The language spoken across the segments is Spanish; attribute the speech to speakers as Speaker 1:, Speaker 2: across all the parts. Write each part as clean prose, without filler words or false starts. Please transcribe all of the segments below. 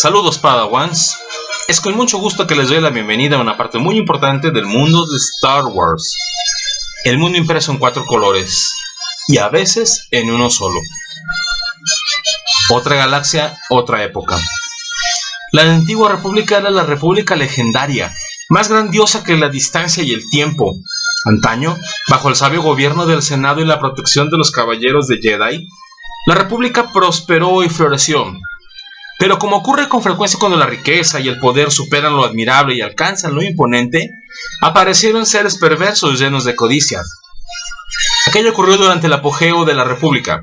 Speaker 1: Saludos Padawans, es con mucho gusto que les doy la bienvenida a una parte muy importante del mundo de Star Wars. El mundo impreso en 4 colores, y a veces en uno solo. Otra galaxia, otra época. La antigua república era la república legendaria, más grandiosa que la distancia y el tiempo. Antaño, bajo el sabio gobierno del Senado y la protección de los caballeros de Jedi, la república prosperó y floreció. Pero como ocurre con frecuencia cuando la riqueza y el poder superan lo admirable y alcanzan lo imponente, aparecieron seres perversos llenos de codicia. Aquello ocurrió durante el apogeo de la república.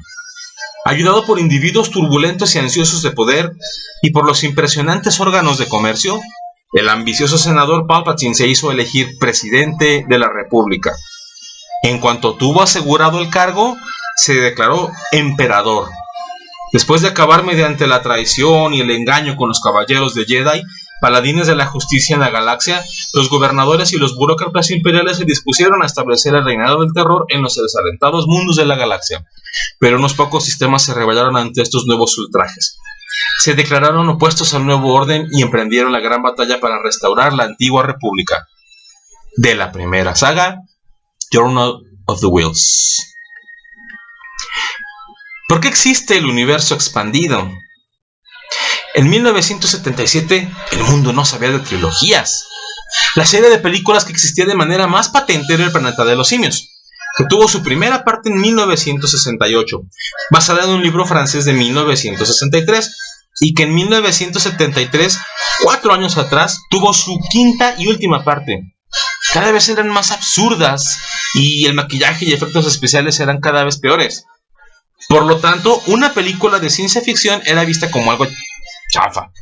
Speaker 1: Ayudado por individuos turbulentos y ansiosos de poder, y por los impresionantes órganos de comercio, el ambicioso senador Palpatine se hizo elegir presidente de la república. En cuanto tuvo asegurado el cargo, se declaró emperador. Después de acabar mediante la traición y el engaño con los caballeros de Jedi, paladines de la justicia en la galaxia, los gobernadores y los burócratas imperiales se dispusieron a establecer el reinado del terror en los desalentados mundos de la galaxia. Pero unos pocos sistemas se rebelaron ante estos nuevos ultrajes. Se declararon opuestos al nuevo orden y emprendieron la gran batalla para restaurar la antigua república. De la primera saga, Journal of the Whills. ¿Por qué existe el universo expandido? En 1977, el mundo no sabía de trilogías. La serie de películas que existía de manera más patente era El planeta de los simios, que tuvo su primera parte en 1968, basada en un libro francés de 1963, y que en 1973, 4 años atrás, tuvo su quinta y última parte. Cada vez eran más absurdas, y el maquillaje y efectos especiales eran cada vez peores. Por lo tanto, una película de ciencia ficción era vista como algo chafa,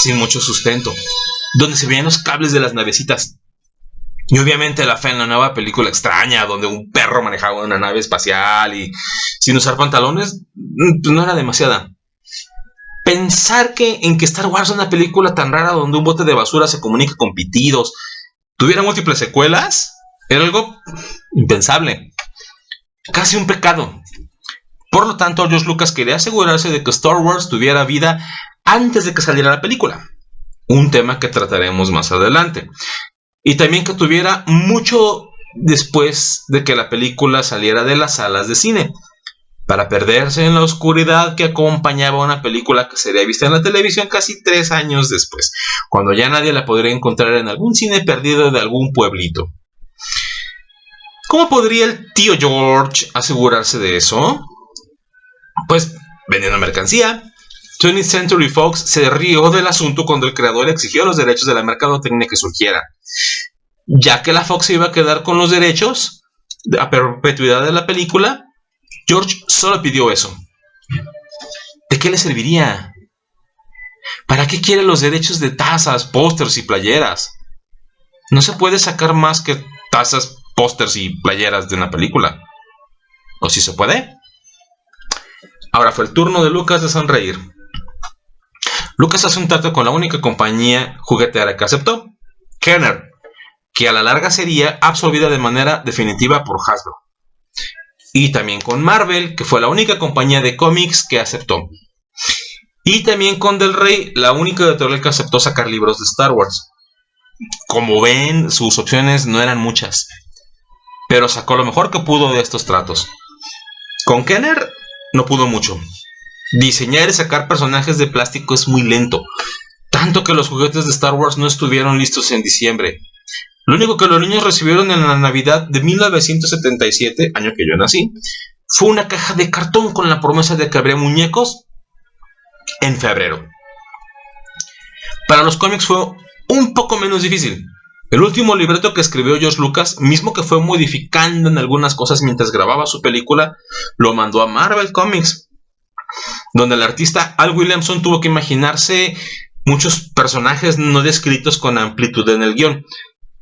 Speaker 1: sin mucho sustento, donde se veían los cables de las navecitas. Y obviamente la fe en la nueva película extraña, donde un perro manejaba una nave espacial y sin usar pantalones, no era demasiada. Pensar en que Star Wars es una película tan rara donde un bote de basura se comunica con pitidos, tuviera múltiples secuelas, era algo impensable. Casi un pecado. Por lo tanto, George Lucas quería asegurarse de que Star Wars tuviera vida antes de que saliera la película, un tema que trataremos más adelante, y también que tuviera mucho después de que la película saliera de las salas de cine, para perderse en la oscuridad que acompañaba una película que sería vista en la televisión casi 3 años después, cuando ya nadie la podría encontrar en algún cine perdido de algún pueblito. ¿Cómo podría el tío George asegurarse de eso? Pues vendiendo mercancía. 20th Century Fox se rió del asunto cuando el creador exigió los derechos de la mercadotecnia que surgiera. Ya que la Fox iba a quedar con los derechos a perpetuidad de la película, George solo pidió eso. ¿De qué le serviría? ¿Para qué quiere los derechos de tazas, pósters y playeras? No se puede sacar más que tazas, pósters y playeras de una película. ¿O sí se puede? Ahora fue el turno de Lucas de sonreír. Lucas hace un trato con la única compañía juguetera que aceptó, Kenner, que a la larga sería absorbida de manera definitiva por Hasbro. Y también con Marvel, que fue la única compañía de cómics que aceptó. Y también con Del Rey, la única editorial que aceptó sacar libros de Star Wars. Como ven, sus opciones no eran muchas, pero sacó lo mejor que pudo de estos tratos. Con Kenner no pudo mucho. Diseñar y sacar personajes de plástico es muy lento, tanto que los juguetes de Star Wars no estuvieron listos en diciembre. Lo único que los niños recibieron en la Navidad de 1977, año que yo nací, fue una caja de cartón con la promesa de que habría muñecos en febrero. Para los cómics fue un poco menos difícil. El último libreto que escribió George Lucas, mismo que fue modificando en algunas cosas mientras grababa su película, lo mandó a Marvel Comics, donde el artista Al Williamson tuvo que imaginarse muchos personajes no descritos con amplitud en el guión,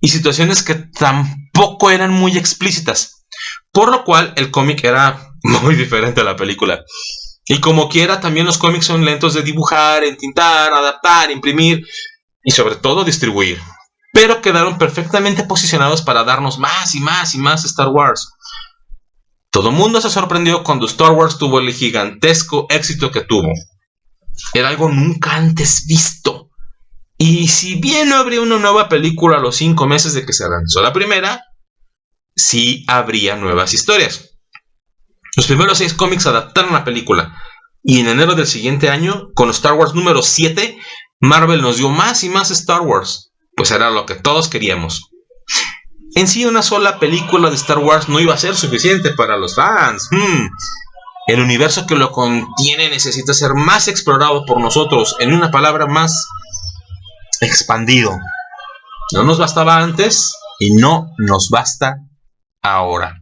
Speaker 1: y situaciones que tampoco eran muy explícitas, por lo cual el cómic era muy diferente a la película. Y como quiera, también los cómics son lentos de dibujar, entintar, adaptar, imprimir y sobre todo distribuir, pero quedaron perfectamente posicionados para darnos más y más y más Star Wars. Todo el mundo se sorprendió cuando Star Wars tuvo el gigantesco éxito que tuvo. Era algo nunca antes visto. Y si bien no habría una nueva película a los 5 meses de que se lanzó la primera, sí habría nuevas historias. Los primeros 6 cómics adaptaron la película. Y en enero del siguiente año, con Star Wars número 7, Marvel nos dio más y más Star Wars. Pues era lo que todos queríamos. En sí, una sola película de Star Wars no iba a ser suficiente para los fans. El universo que lo contiene necesita ser más explorado por nosotros. En una palabra, más expandido. No nos bastaba antes y no nos basta ahora.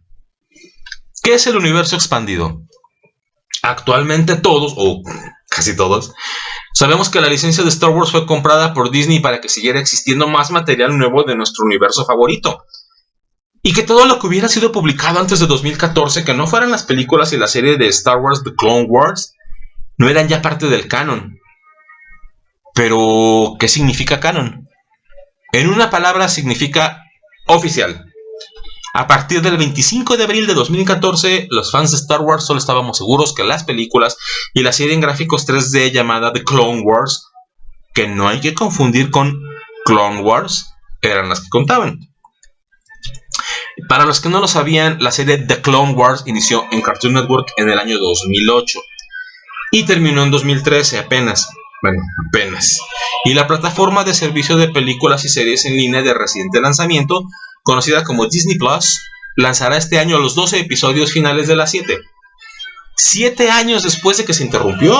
Speaker 1: ¿Qué es el universo expandido? Actualmente todos, o casi todos, sabemos que la licencia de Star Wars fue comprada por Disney para que siguiera existiendo más material nuevo de nuestro universo favorito. Y que todo lo que hubiera sido publicado antes de 2014, que no fueran las películas y la serie de Star Wars The Clone Wars, no eran ya parte del canon. Pero, ¿qué significa canon? En una palabra significa oficial. A partir del 25 de abril de 2014, los fans de Star Wars solo estábamos seguros que las películas y la serie en gráficos 3D llamada The Clone Wars, que no hay que confundir con Clone Wars, eran las que contaban. Para los que no lo sabían, la serie The Clone Wars inició en Cartoon Network en el año 2008 y terminó en 2013 apenas. Y la plataforma de servicio de películas y series en línea de reciente lanzamiento, conocida como Disney Plus, lanzará este año los 12 episodios finales de las 7. 7 años después de que se interrumpió.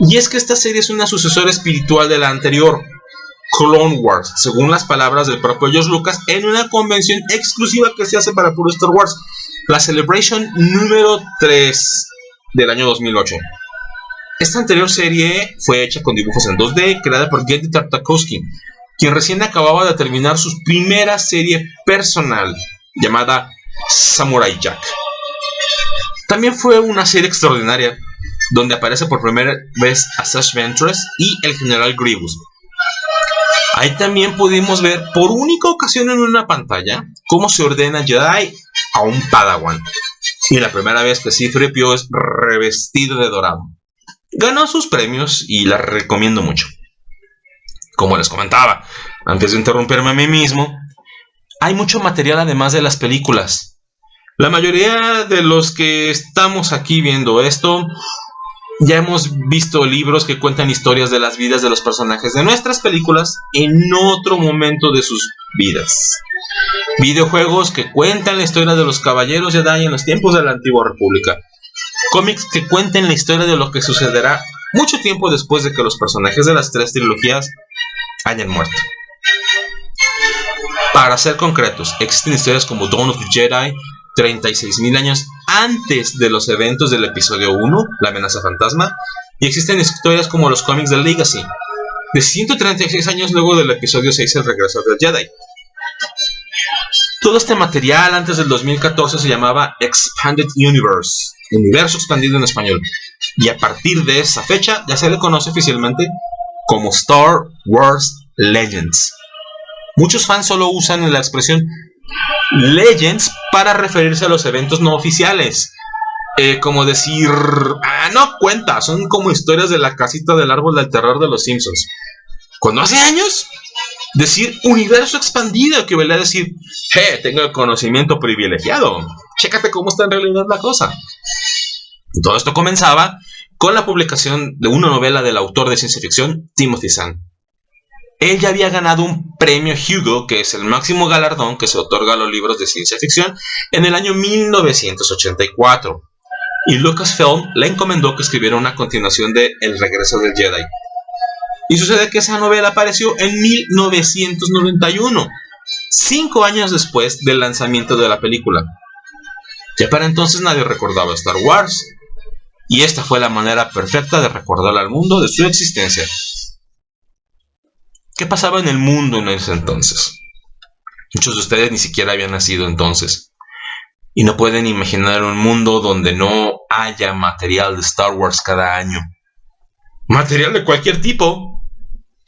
Speaker 1: Y es que esta serie es una sucesora espiritual de la anterior, Clone Wars, según las palabras del propio George Lucas en una convención exclusiva que se hace para puro Star Wars, la Celebration número 3 del año 2008. Esta anterior serie fue hecha con dibujos en 2D, creada por Genndy Tartakovsky, quien recién acababa de terminar su primera serie personal, llamada Samurai Jack. También fue una serie extraordinaria, donde aparece por primera vez Asajj Ventress y el General Grievous. Ahí también pudimos ver por única ocasión en una pantalla cómo se ordena Jedi a un Padawan. Y la primera vez que C-3PO es revestido de dorado. Ganó sus premios y la recomiendo mucho. Como les comentaba, antes de interrumpirme a mí mismo, hay mucho material además de las películas. La mayoría de los que estamos aquí viendo esto ya hemos visto libros que cuentan historias de las vidas de los personajes de nuestras películas en otro momento de sus vidas. Videojuegos que cuentan la historia de los caballeros Jedi en los tiempos de la Antigua República. Cómics que cuenten la historia de lo que sucederá mucho tiempo después de que los personajes de las 3 trilogías hayan muerto. Para ser concretos, existen historias como Dawn of the Jedi, 36.000 años antes de los eventos del episodio 1, La amenaza fantasma, y existen historias como los cómics de Legacy, de 136 años luego del episodio 6, El regreso del Jedi. Todo este material antes del 2014 se llamaba Expanded Universe, universo expandido en español, y a partir de esa fecha ya se le conoce oficialmente como Star Wars Legends. Muchos fans solo usan la expresión Legends para referirse a los eventos no oficiales, como decir, no cuenta, son como historias de la casita del árbol del terror de los Simpsons. Cuando hace años, decir universo expandido equivalía a decir, tengo el conocimiento privilegiado, chécate cómo está en realidad la cosa. Y todo esto comenzaba con la publicación de una novela del autor de ciencia ficción, Timothy Zahn. Él ya había ganado un premio Hugo, que es el máximo galardón que se otorga a los libros de ciencia ficción, en el año 1984. Y Lucasfilm le encomendó que escribiera una continuación de El regreso del Jedi. Y sucede que esa novela apareció en 1991, 5 años después del lanzamiento de la película. Ya para entonces nadie recordaba Star Wars, y esta fue la manera perfecta de recordarle al mundo de su existencia. ¿Qué pasaba en el mundo en ese entonces? Muchos de ustedes ni siquiera habían nacido entonces, y no pueden imaginar un mundo donde no haya material de Star Wars cada año. Material de cualquier tipo.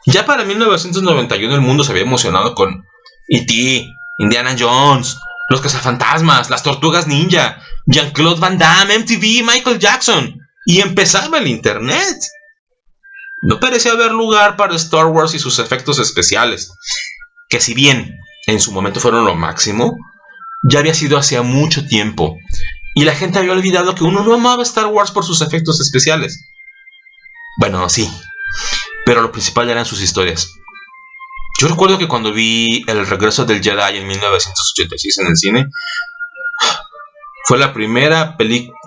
Speaker 1: Ya para 1991 el mundo se había emocionado con E.T., Indiana Jones, Los Cazafantasmas, Las Tortugas Ninja, Jean-Claude Van Damme, MTV, Michael Jackson. Y empezaba el internet. no parecía haber lugar para Star Wars y sus efectos especiales, que si bien en su momento fueron lo máximo, ya había sido hacía mucho tiempo, y la gente había olvidado que uno no amaba Star Wars por sus efectos especiales. Bueno, sí, pero lo principal eran sus historias. Yo recuerdo que cuando vi El regreso del Jedi en 1986 en el cine, fue la primera película,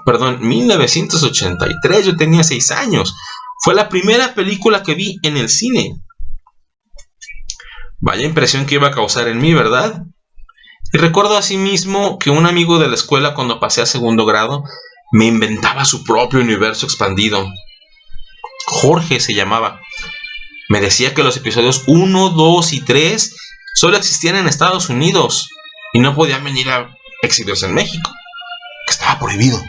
Speaker 1: 1983, yo tenía 6 años. Fue la primera película que vi en el cine. Vaya impresión que iba a causar en mí, ¿verdad? Y recuerdo asimismo que un amigo de la escuela, cuando pasé a segundo grado, me inventaba su propio universo expandido. Jorge se llamaba. Me decía que los episodios 1, 2 y 3 solo existían en Estados Unidos y no podían venir a exhibirse en México, que estaba prohibido.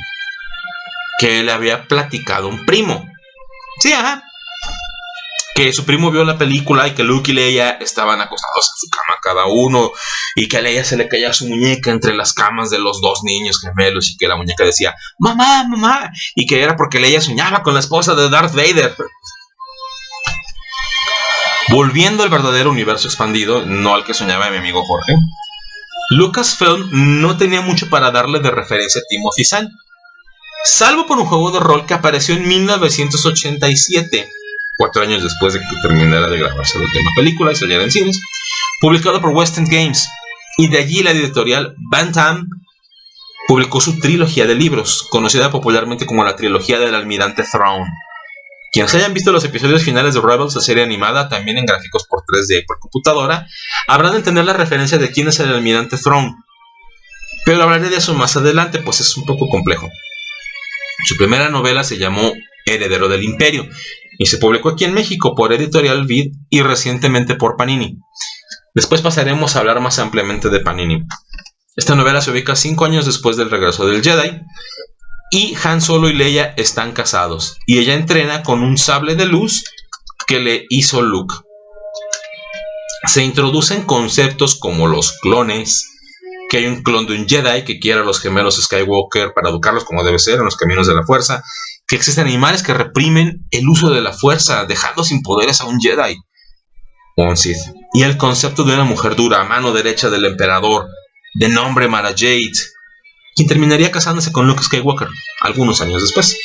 Speaker 1: Que le había platicado un primo. Sí, ajá. Que su primo vio la película y que Luke y Leia estaban acostados en su cama cada uno, y que a Leia se le caía su muñeca entre las camas de los dos niños gemelos, y que la muñeca decía mamá, mamá, y que era porque Leia soñaba con la esposa de Darth Vader. Volviendo al verdadero universo expandido, no al que soñaba mi amigo Jorge, Lucasfilm no tenía mucho para darle de referencia a Timothy Zahn, salvo por un juego de rol que apareció en 1987, 4 años después de que terminara de grabarse la última película y saliera en cines, publicado por West End Games, y de allí la editorial Bantam publicó su trilogía de libros, conocida popularmente como la trilogía del Almirante Thrawn. Quienes hayan visto los episodios finales de Rebels, la serie animada, también en gráficos por 3D por computadora, habrán de entender la referencia de quién es el Almirante Thrawn, pero hablaré de eso más adelante, pues es un poco complejo. Su primera novela se llamó Heredero del Imperio y se publicó aquí en México por Editorial Vid y recientemente por Panini. Después pasaremos a hablar más ampliamente de Panini. Esta novela se ubica 5 años después del regreso del Jedi, y Han Solo y Leia están casados, y ella entrena con un sable de luz que le hizo Luke. Se introducen conceptos como los clones, que hay un clon de un Jedi que quiere a los gemelos Skywalker para educarlos como debe ser en los caminos de la fuerza, que existen animales que reprimen el uso de la fuerza, dejando sin poderes a un Jedi o un Sith, y el concepto de una mujer dura, mano derecha del emperador, de nombre Mara Jade, quien terminaría casándose con Luke Skywalker algunos años después.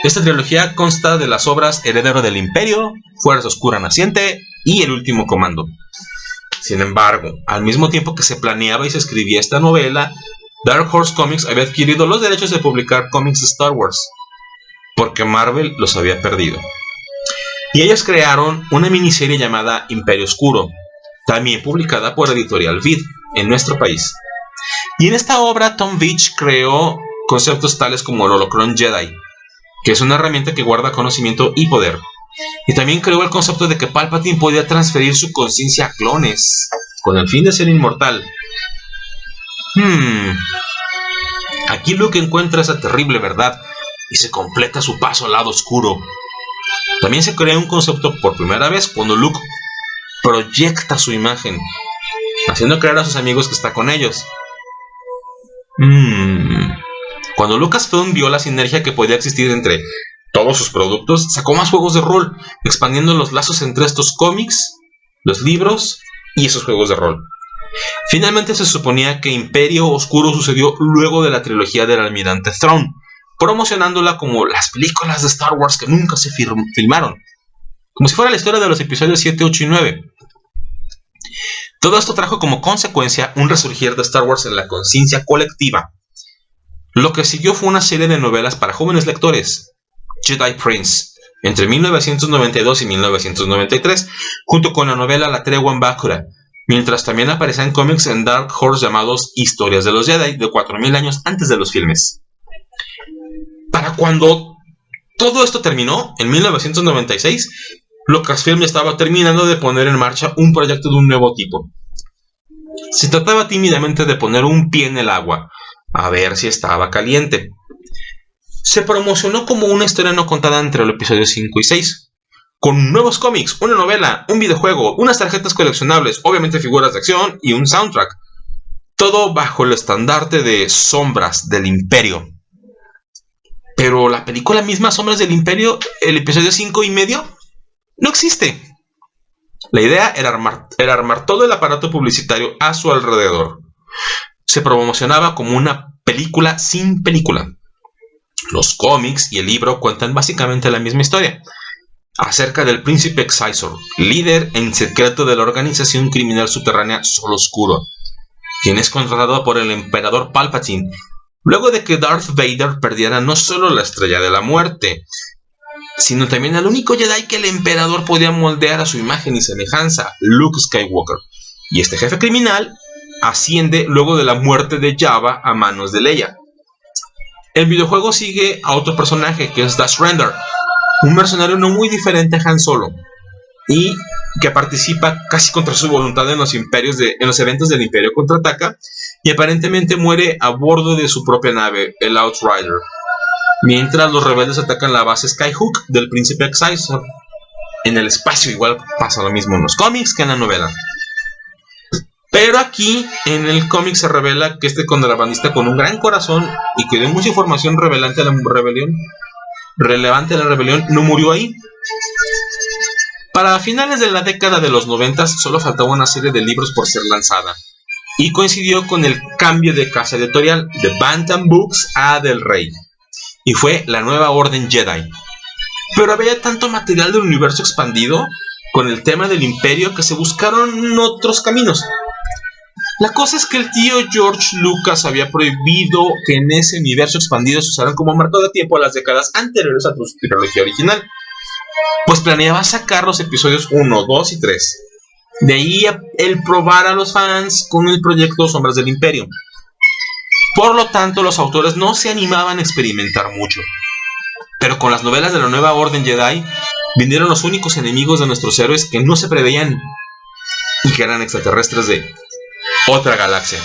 Speaker 1: Esta trilogía consta de las obras Heredero del Imperio, Fuerza Oscura Naciente y El Último Comando. Sin embargo, al mismo tiempo que se planeaba y se escribía esta novela, Dark Horse Comics había adquirido los derechos de publicar cómics de Star Wars, porque Marvel los había perdido. Y ellos crearon una miniserie llamada Imperio Oscuro, también publicada por Editorial Vid en nuestro país. Y en esta obra Tom Veitch creó conceptos tales como el Holocron Jedi, que es una herramienta que guarda conocimiento y poder. Y también creó el concepto de que Palpatine podía transferir su conciencia a clones, con el fin de ser inmortal. Aquí Luke encuentra esa terrible verdad y se completa su paso al lado oscuro. También se crea un concepto por primera vez cuando Luke proyecta su imagen, haciendo creer a sus amigos que está con ellos. Cuando Lucasfilm vio la sinergia que podía existir entre todos sus productos, sacó más juegos de rol, expandiendo los lazos entre estos cómics, los libros y esos juegos de rol. Finalmente se suponía que Imperio Oscuro sucedió luego de la trilogía del Almirante Thrawn, promocionándola como las películas de Star Wars que nunca se filmaron, como si fuera la historia de los episodios 7, 8 y 9. Todo esto trajo como consecuencia un resurgir de Star Wars en la conciencia colectiva. Lo que siguió fue una serie de novelas para jóvenes lectores, Jedi Prince, entre 1992 y 1993, junto con la novela La Tregua en Bakura, mientras también aparecían cómics en Dark Horse llamados Historias de los Jedi, de 4000 años antes de los filmes. Para cuando todo esto terminó, en 1996, Lucasfilm estaba terminando de poner en marcha un proyecto de un nuevo tipo. Se trataba tímidamente de poner un pie en el agua, a ver si estaba caliente. Se promocionó como una historia no contada entre el episodio 5 y 6, con nuevos cómics, una novela, un videojuego, unas tarjetas coleccionables, obviamente figuras de acción y un soundtrack. Todo bajo el estandarte de Sombras del Imperio. Pero la película misma Sombras del Imperio, el episodio 5.5, no existe. La idea era armar todo el aparato publicitario a su alrededor. Se promocionaba como una película sin película. Los cómics y el libro cuentan básicamente la misma historia, acerca del príncipe Excisor, líder en secreto de la organización criminal subterránea Sol Oscuro, quien es contratado por el emperador Palpatine, luego de que Darth Vader perdiera no solo la Estrella de la Muerte, sino también al único Jedi que el emperador podía moldear a su imagen y semejanza, Luke Skywalker. Y este jefe criminal asciende luego de la muerte de Jabba a manos de Leia. El videojuego sigue a otro personaje que es Dash Rendar, un mercenario no muy diferente a Han Solo, y que participa casi contra su voluntad en los eventos del Imperio Contraataca, y aparentemente muere a bordo de su propia nave, el Outrider, mientras los rebeldes atacan la base Skyhook del príncipe Excisor. En el espacio igual pasa lo mismo en los cómics que en la novela. Pero aquí en el cómic se revela que este contrabandista con un gran corazón y que dio mucha información relevante a la rebelión no murió ahí. Para finales de la década de los 90 solo faltaba una serie de libros por ser lanzada, y coincidió con el cambio de casa editorial de Bantam Books a Del Rey, y fue la Nueva Orden Jedi. Pero había tanto material del universo expandido con el tema del Imperio que se buscaron otros caminos. La cosa es que el tío George Lucas había prohibido que en ese universo expandido se usaran como marco de tiempo las décadas anteriores a su trilogía original, pues planeaba sacar los episodios 1, 2 y 3. De ahí el probar a los fans con el proyecto Sombras del Imperio. Por lo tanto, los autores no se animaban a experimentar mucho. Pero con las novelas de la Nueva Orden Jedi vinieron los únicos enemigos de nuestros héroes que no se preveían, y que eran extraterrestres de otra galaxia.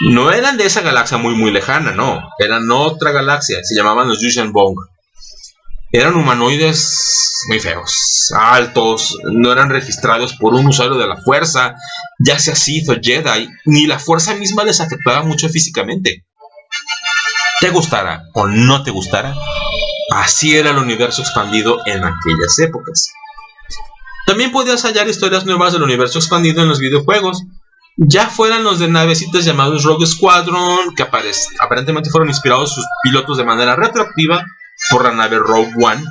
Speaker 1: No eran de esa galaxia muy lejana, no. Eran otra galaxia, se llamaban los Yuuzhan Vong. Eran humanoides muy feos, altos, no eran registrados por un usuario de la fuerza, ya sea Sith o Jedi, ni la fuerza misma les afectaba mucho físicamente. Te gustara o no te gustara, así era el universo expandido en aquellas épocas. También podías hallar historias nuevas del universo expandido en los videojuegos, ya fueran los de navecitas llamados Rogue Squadron, que aparentemente fueron inspirados sus pilotos de manera retroactiva por la nave Rogue One,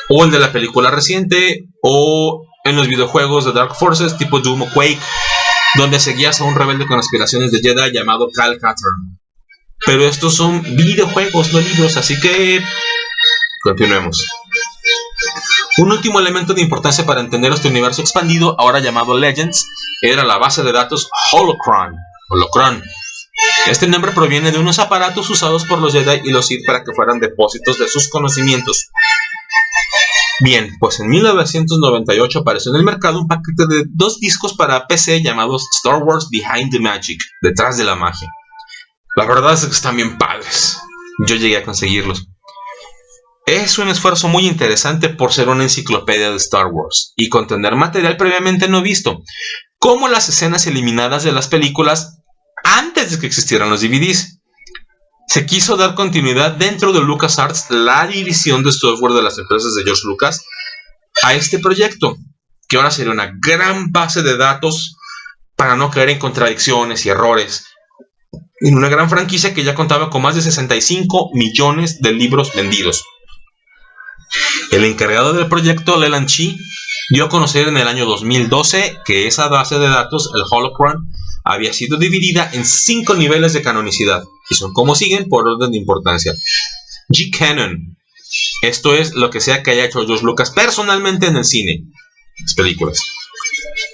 Speaker 1: o el de la película reciente, o en los videojuegos de Dark Forces tipo Doom o Quake, donde seguías a un rebelde con aspiraciones de Jedi llamado Cal Katarn. Pero estos son videojuegos, no libros, así que continuemos. Un último elemento de importancia para entender este universo expandido, ahora llamado Legends, era la base de datos Holocron. Este nombre proviene de unos aparatos usados por los Jedi y los Sith para que fueran depósitos de sus conocimientos. Bien, pues en 1998 apareció en el mercado un paquete de 2 discos para PC llamados Star Wars Behind the Magic, detrás de la magia. La verdad es que están bien padres. Yo llegué a conseguirlos. Es un esfuerzo muy interesante por ser una enciclopedia de Star Wars y contener material previamente no visto, como las escenas eliminadas de las películas antes de que existieran los DVDs. Se quiso dar continuidad dentro de LucasArts, la división de software de las empresas de George Lucas, a este proyecto, que ahora sería una gran base de datos para no caer en contradicciones y errores, en una gran franquicia que ya contaba con más de 65 millones de libros vendidos. El encargado del proyecto, Leland Chee, dio a conocer en el año 2012 que esa base de datos, el Holocron, había sido dividida en 5 niveles de canonicidad, y son como siguen por orden de importancia. G-Canon, esto es lo que sea que haya hecho George Lucas personalmente en el cine, las películas.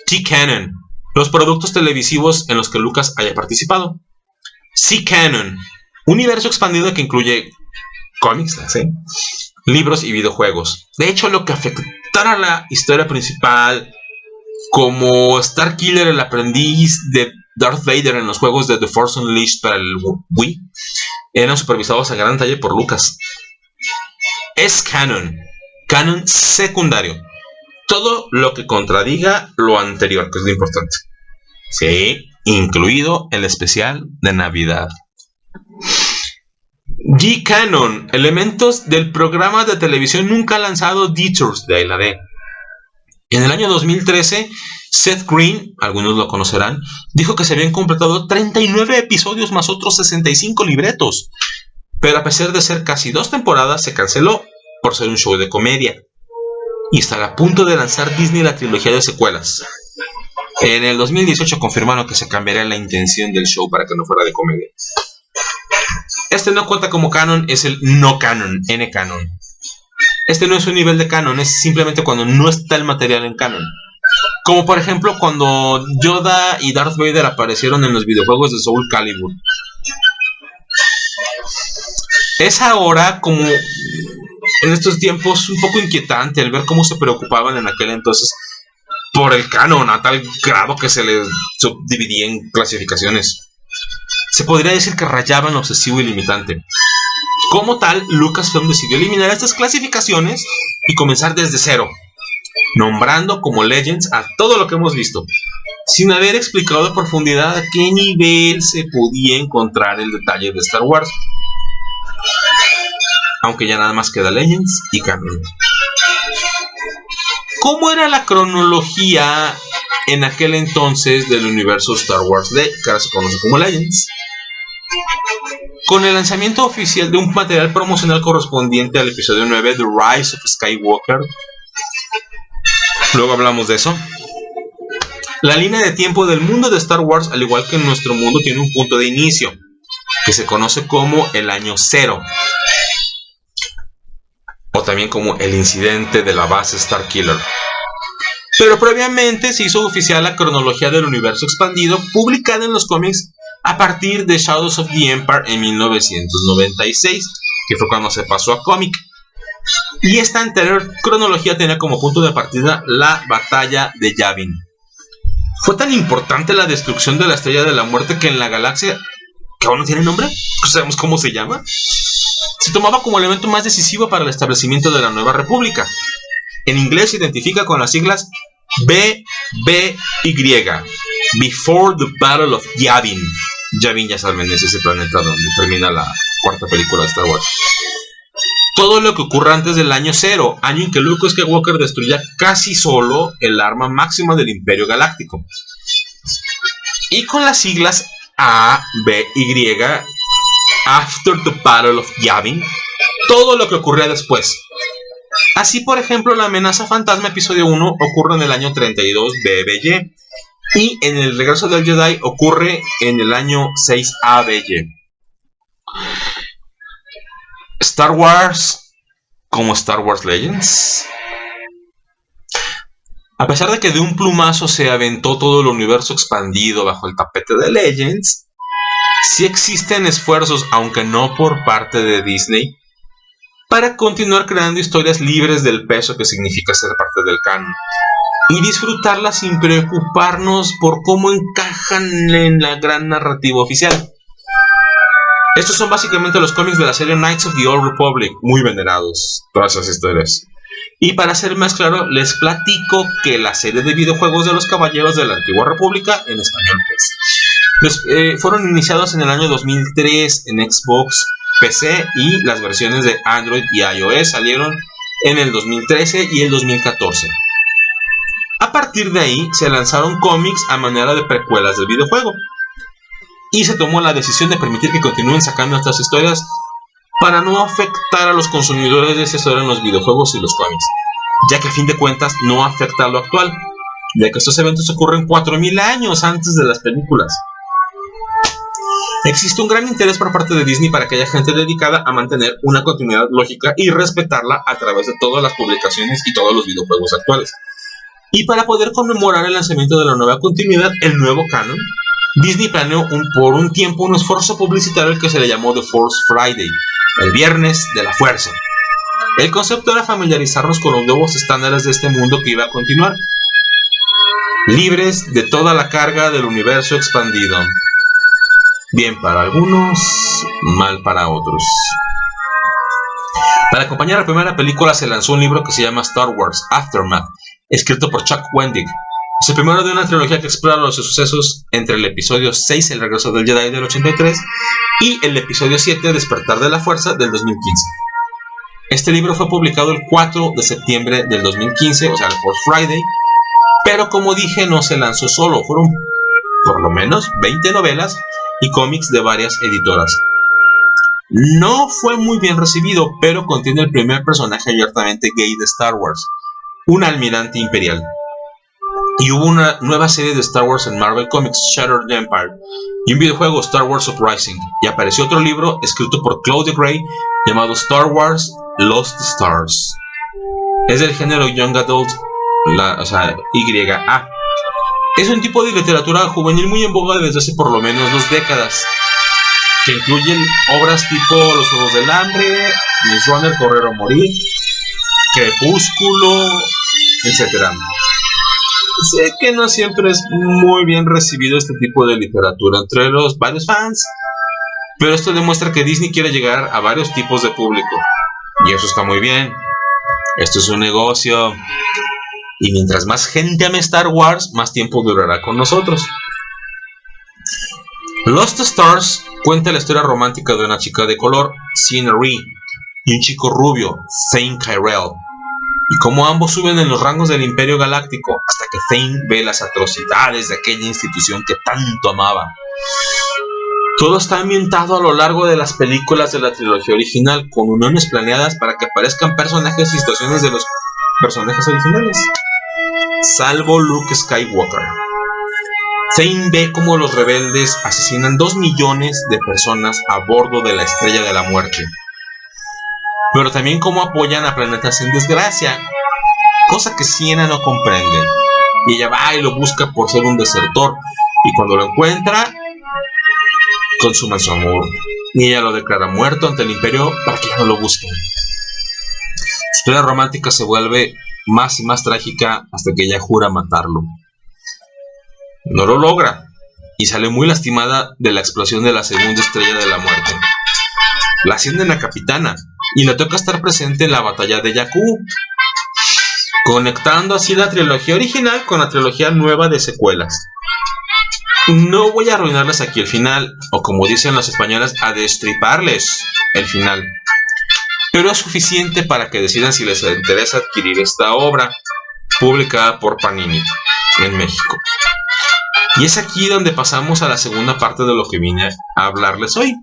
Speaker 1: T-Canon, los productos televisivos en los que Lucas haya participado. C-Canon, universo expandido que incluye cómics, ¿sí?, libros y videojuegos. De hecho, lo que afectara a la historia principal, como Starkiller, el aprendiz de Darth Vader en los juegos de The Force Unleashed para el Wii, eran supervisados a gran detalle por Lucas. Es canon secundario, todo lo que contradiga lo anterior, que es lo importante. Sí, incluido el especial de Navidad. G-Canon, elementos del programa de televisión nunca lanzado Detours, de ahí la D. En el año 2013, Seth Green, algunos lo conocerán, dijo que se habían completado 39 episodios más otros 65 libretos, pero a pesar de ser casi 2 temporadas, se canceló por ser un show de comedia. Y está a punto de lanzar Disney la trilogía de secuelas. En el 2018 confirmaron que se cambiaría la intención del show para que no fuera de comedia. Este no cuenta como canon, es el no canon, N-canon. Este no es un nivel de canon, es simplemente cuando no está el material en canon. Como por ejemplo cuando Yoda y Darth Vader aparecieron en los videojuegos de Soul Calibur. Es ahora como en estos tiempos un poco inquietante el ver cómo se preocupaban en aquel entonces por el canon a tal grado que se les subdividía en clasificaciones. Se podría decir que rayaban lo obsesivo y limitante. Como tal, Lucasfilm decidió eliminar estas clasificaciones y comenzar desde cero, nombrando como Legends a todo lo que hemos visto, sin haber explicado a profundidad a qué nivel se podía encontrar el detalle de Star Wars. Aunque ya nada más queda Legends y Canon. ¿Cómo era la cronología en aquel entonces del universo Star Wars, que ahora se conoce como Legends? Con el lanzamiento oficial de un material promocional correspondiente al episodio 9, The Rise of Skywalker, luego hablamos de eso. La línea de tiempo del mundo de Star Wars, al igual que en nuestro mundo, tiene un punto de inicio, que se conoce como el año 0, o también como el incidente de la base Starkiller. Pero previamente se hizo oficial la cronología del universo expandido, publicada en los cómics a partir de Shadows of the Empire en 1996, que fue cuando se pasó a cómic. Y esta anterior cronología tenía como punto de partida la batalla de Yavin. Fue tan importante la destrucción de la Estrella de la Muerte que en la galaxia, que aún no tiene nombre, no sabemos cómo se llama, se tomaba como elemento más decisivo para el establecimiento de la nueva república. En inglés se identifica con las siglas BBY, Before the Battle of Yavin. Yavin, ya saben, es ese planeta donde termina la cuarta película de Star Wars. Todo lo que ocurre antes del año 0, año en que Luke Skywalker destruía casi solo el arma máxima del Imperio Galáctico. Y con las siglas ABY, After the Battle of Yavin, todo lo que ocurría después. Así, por ejemplo, la amenaza fantasma episodio 1 ocurre en el año 32 BBY y en el regreso del Jedi ocurre en el año 6 ABY. Star Wars como Star Wars Legends. A pesar de que de un plumazo se aventó todo el universo expandido bajo el tapete de Legends, sí existen esfuerzos, aunque no por parte de Disney, para continuar creando historias libres del peso que significa ser parte del canon y disfrutarlas sin preocuparnos por cómo encajan en la gran narrativa oficial. Estos son básicamente los cómics de la serie Knights of the Old Republic, muy venerados, todas esas historias. Y para ser más claro, les platico que la serie de videojuegos de los Caballeros de la Antigua República, en español pues, fueron iniciados en el año 2003 en Xbox, PC, y las versiones de Android y iOS salieron en el 2013 y el 2014. A partir de ahí se lanzaron cómics a manera de precuelas del videojuego y se tomó la decisión de permitir que continúen sacando estas historias para no afectar a los consumidores de esa historia en los videojuegos y los cómics, ya que a fin de cuentas no afecta a lo actual, ya que estos eventos ocurren 4000 años antes de las películas. Existe un gran interés por parte de Disney para que haya gente dedicada a mantener una continuidad lógica y respetarla a través de todas las publicaciones y todos los videojuegos actuales. Y para poder conmemorar el lanzamiento de la nueva continuidad, el nuevo canon, Disney planeó por un tiempo un esfuerzo publicitario que se le llamó The Force Friday, el viernes de la fuerza. El concepto era familiarizarnos con los nuevos estándares de este mundo que iba a continuar, libres de toda la carga del universo expandido. Bien para algunos, mal para otros. Para acompañar la primera película se lanzó un libro que se llama Star Wars Aftermath, escrito por Chuck Wendig, Es el primero de una trilogía que explora los sucesos entre el episodio 6, El regreso del Jedi del 83, y el episodio 7, Despertar de la Fuerza del 2015. Este libro fue publicado el 4 de septiembre del 2015, o sea, el Fourth Friday, pero como dije, no se lanzó solo, fueron por lo menos 20 novelas y cómics de varias editoras. No fue muy bien recibido, pero contiene el primer personaje abiertamente gay de Star Wars, un almirante imperial. Y hubo una nueva serie de Star Wars en Marvel Comics, Shattered Empire, y un videojuego, Star Wars Uprising, y apareció otro libro escrito por Claudia Gray llamado Star Wars Lost Stars. Es del género Young Adult, YA. Es un tipo de literatura juvenil muy en boga desde hace por lo menos 2 décadas, que incluyen obras tipo Los Juegos del Hambre, Maze Runner, Correr o Morir, Crepúsculo, etc. Sé que no siempre es muy bien recibido este tipo de literatura entre los varios fans, pero esto demuestra que Disney quiere llegar a varios tipos de público, y eso está muy bien. Esto es un negocio, y mientras más gente ame Star Wars, más tiempo durará con nosotros. Lost Stars cuenta la historia romántica de una chica de color, Cina Ree, y un chico rubio, Thane Kyrell, y cómo ambos suben en los rangos del Imperio Galáctico hasta que Thane ve las atrocidades de aquella institución que tanto amaba. Todo está ambientado a lo largo de las películas de la trilogía original, con uniones planeadas para que aparezcan personajes y situaciones de los personajes originales, salvo Luke Skywalker. Thane ve cómo los rebeldes asesinan 2 millones de personas a bordo de la Estrella de la Muerte, pero también cómo apoyan a planetas en desgracia, cosa que Siena no comprende, y ella va y lo busca por ser un desertor, y cuando lo encuentra, consuman su amor, y ella lo declara muerto ante el Imperio para que ya no lo busquen. Su historia romántica se vuelve más y más trágica hasta que ella jura matarlo. No lo logra, y sale muy lastimada de la explosión de la segunda Estrella de la Muerte. La ascienden a capitana, y le toca estar presente en la batalla de Jakku, conectando así la trilogía original con la trilogía nueva de secuelas. No voy a arruinarles aquí el final, o como dicen los españoles, a destriparles el final, pero es suficiente para que decidan si les interesa adquirir esta obra, publicada por Panini en México. Y es aquí donde pasamos a la segunda parte de lo que vine a hablarles hoy,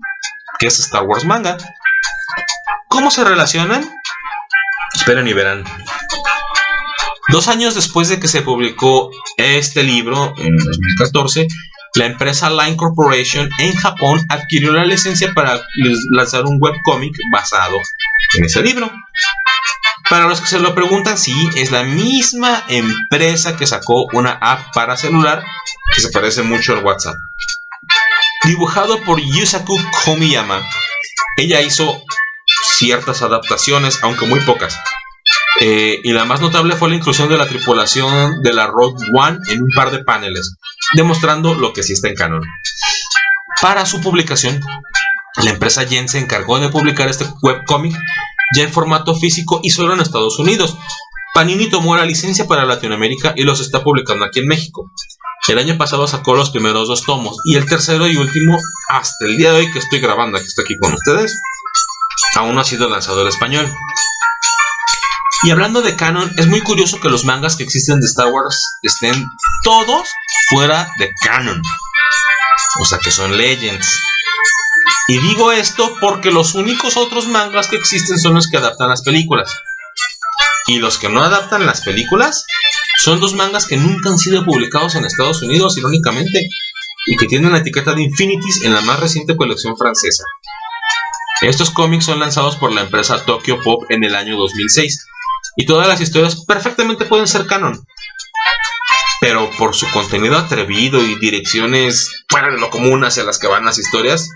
Speaker 1: que es Star Wars Manga. ¿Cómo se relacionan? Esperen y verán. 2 años después de que se publicó este libro, en 2014, la empresa Line Corporation en Japón adquirió la licencia para lanzar un webcómic basado en ese libro. Para los que se lo preguntan, sí, es la misma empresa que sacó una app para celular que se parece mucho al WhatsApp. Dibujado por Yusaku Komiyama, ella hizo ciertas adaptaciones, aunque muy pocas. Y la más notable fue la inclusión de la tripulación de la Rogue One en un par de paneles, demostrando lo que sí está en canon. Para su publicación, la empresa Yen se encargó de publicar este webcómic ya en formato físico y solo en Estados Unidos. Panini tomó la licencia para Latinoamérica y los está publicando aquí en México. El año pasado sacó los primeros 2 tomos, y el tercero y último, hasta el día de hoy que estoy grabando, que estoy aquí con ustedes, aún no ha sido lanzado en español. Y hablando de canon, es muy curioso que los mangas que existen de Star Wars estén todos fuera de canon, o sea que son Legends. Y digo esto porque los únicos otros mangas que existen son los que adaptan las películas, y los que no adaptan las películas son 2 mangas que nunca han sido publicados en Estados Unidos, irónicamente, y que tienen la etiqueta de Infinities en la más reciente colección francesa. Estos cómics son lanzados por la empresa Tokyo Pop en el año 2006, y todas las historias perfectamente pueden ser canon, pero por su contenido atrevido y direcciones fuera de lo común hacia las que van las historias,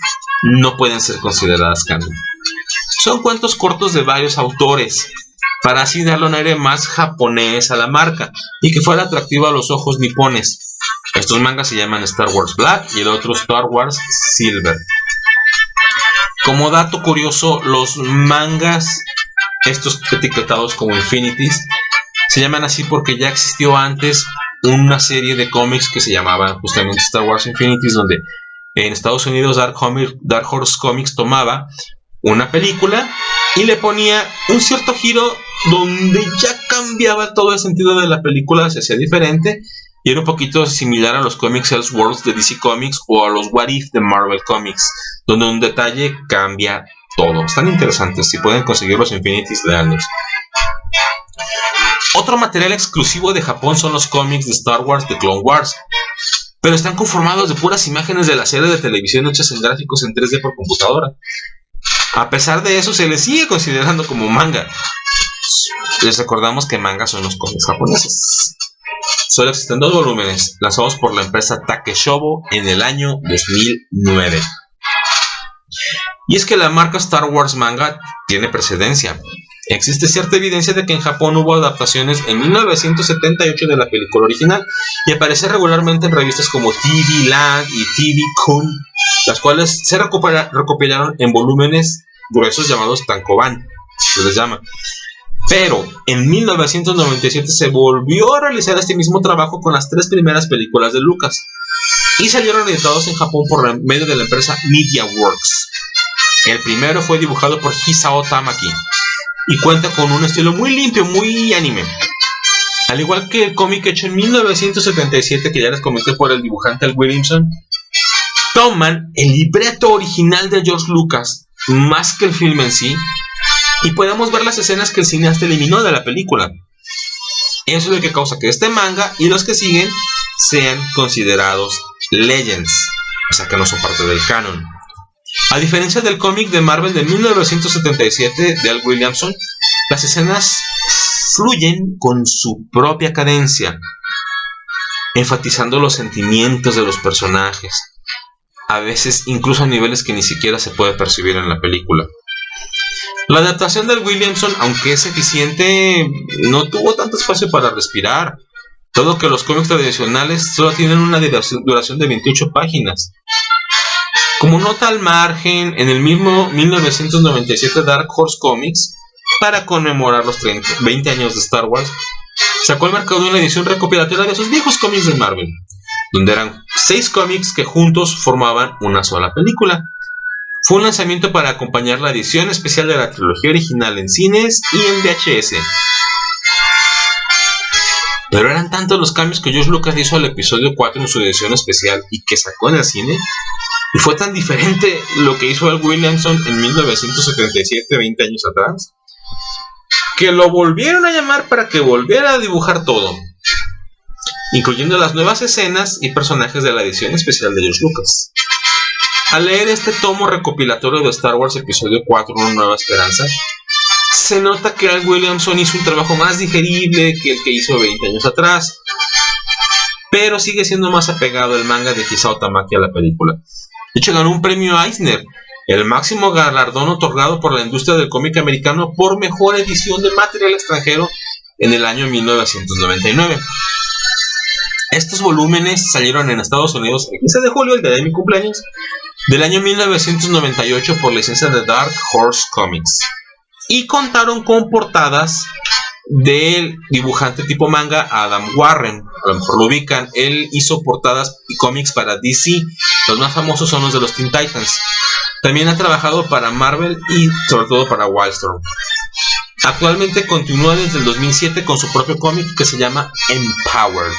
Speaker 1: no pueden ser consideradas canon. Son cuentos cortos de varios autores, para así darle un aire más japonés a la marca y que fuera atractivo a los ojos nipones. Estos mangas se llaman Star Wars Black y el otro Star Wars Silver. Como dato curioso, los mangas, estos etiquetados como Infinities, se llaman así porque ya existió antes una serie de cómics que se llamaba justamente Star Wars Infinities, donde en Estados Unidos Dark Horse Comics tomaba una película y le ponía un cierto giro donde ya cambiaba todo el sentido de la película, se hacía diferente y era un poquito similar a los cómics Elseworlds de DC Comics o a los What If de Marvel Comics, donde un detalle cambia todo. Están interesantes, si pueden conseguir los Infinities, leanlos. Otro material exclusivo de Japón son los cómics de Star Wars de Clone Wars, pero están conformados de puras imágenes de la serie de televisión hechas en gráficos en 3D por computadora. A pesar de eso, se les sigue considerando como manga. Les recordamos que manga son los cómics japoneses. Solo existen 2 volúmenes, lanzados por la empresa Takeshobo en el año 2009. Y es que la marca Star Wars Manga tiene precedencia. Existe cierta evidencia de que en Japón hubo adaptaciones en 1978 de la película original y aparece regularmente en revistas como TV Land y TV Kun, las cuales se recopilaron en volúmenes gruesos llamados Tankoban, se les llama. Pero en 1997 se volvió a realizar este mismo trabajo con las 3 primeras películas de Lucas y salieron editados en Japón por medio de la empresa MediaWorks. El primero fue dibujado por Hisao Tamaki y cuenta con un estilo muy limpio, muy anime. Al igual que el cómic hecho en 1977, que ya les comenté, por el dibujante Al Williamson, toman el libreto original de George Lucas más que el filme en sí, y podemos ver las escenas que el cineasta eliminó de la película. Eso es lo que causa que este manga y los que siguen sean considerados legends, o sea que no son parte del canon. A diferencia del cómic de Marvel de 1977 de Al Williamson, las escenas fluyen con su propia cadencia, enfatizando los sentimientos de los personajes, a veces incluso a niveles que ni siquiera se puede percibir en la película. La adaptación de Al Williamson, aunque es eficiente, no tuvo tanto espacio para respirar, dado que los cómics tradicionales solo tienen una duración de 28 páginas. Como nota al margen, en el mismo 1997 Dark Horse Comics, para conmemorar los 20 años de Star Wars, sacó al mercado una edición recopilatoria de sus viejos cómics de Marvel, donde eran 6 cómics que juntos formaban una sola película. Fue un lanzamiento para acompañar la edición especial de la trilogía original en cines y en VHS. Pero eran tantos los cambios que George Lucas hizo al episodio 4 en su edición especial y que sacó en el cine, y fue tan diferente lo que hizo Al Williamson en 1977, 20 años atrás, que lo volvieron a llamar para que volviera a dibujar todo, incluyendo las nuevas escenas y personajes de la edición especial de George Lucas. Al leer este tomo recopilatorio de Star Wars Episodio 4, Una Nueva Esperanza, se nota que Al Williamson hizo un trabajo más digerible que el que hizo 20 años atrás, pero sigue siendo más apegado el manga de Hisao Tamaki a la película. De hecho, ganó un premio Eisner, el máximo galardón otorgado por la industria del cómic americano por mejor edición de material extranjero en el año 1999. Estos volúmenes salieron en Estados Unidos el 15 de julio, el día de mi cumpleaños, del año 1998 por licencia de Dark Horse Comics, y contaron con portadas del dibujante tipo manga Adam Warren. A lo mejor lo ubican, él hizo portadas y cómics para DC, los más famosos son los de los Teen Titans. También ha trabajado para Marvel y sobre todo para Wildstorm. Actualmente continúa desde el 2007 con su propio cómic que se llama Empowered.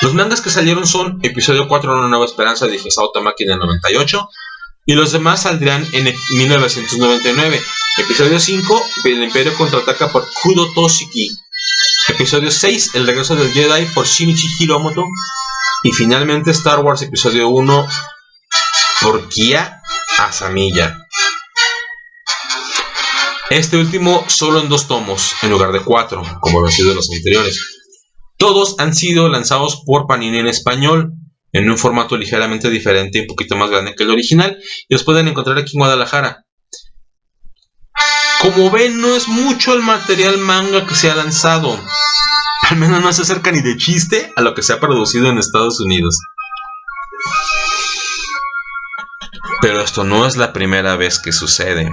Speaker 1: Los mangas que salieron son Episodio 4, Una Nueva Esperanza de Hisao Tamaki en el 98, y los demás saldrán en 1999. Episodio 5, El Imperio Contraataca por Kudo Toshiki. Episodio 6, El Regreso del Jedi por Shinichi Hiromoto. Y finalmente Star Wars Episodio 1 por Kia Asamiya. Este último solo en 2 tomos, en lugar de 4, como lo han sido los anteriores. Todos han sido lanzados por Panini en español, en un formato ligeramente diferente y un poquito más grande que el original, y los pueden encontrar aquí en Guadalajara. Como ven, no es mucho el material manga que se ha lanzado. Al menos no se acerca ni de chiste a lo que se ha producido en Estados Unidos. Pero esto no es la primera vez que sucede.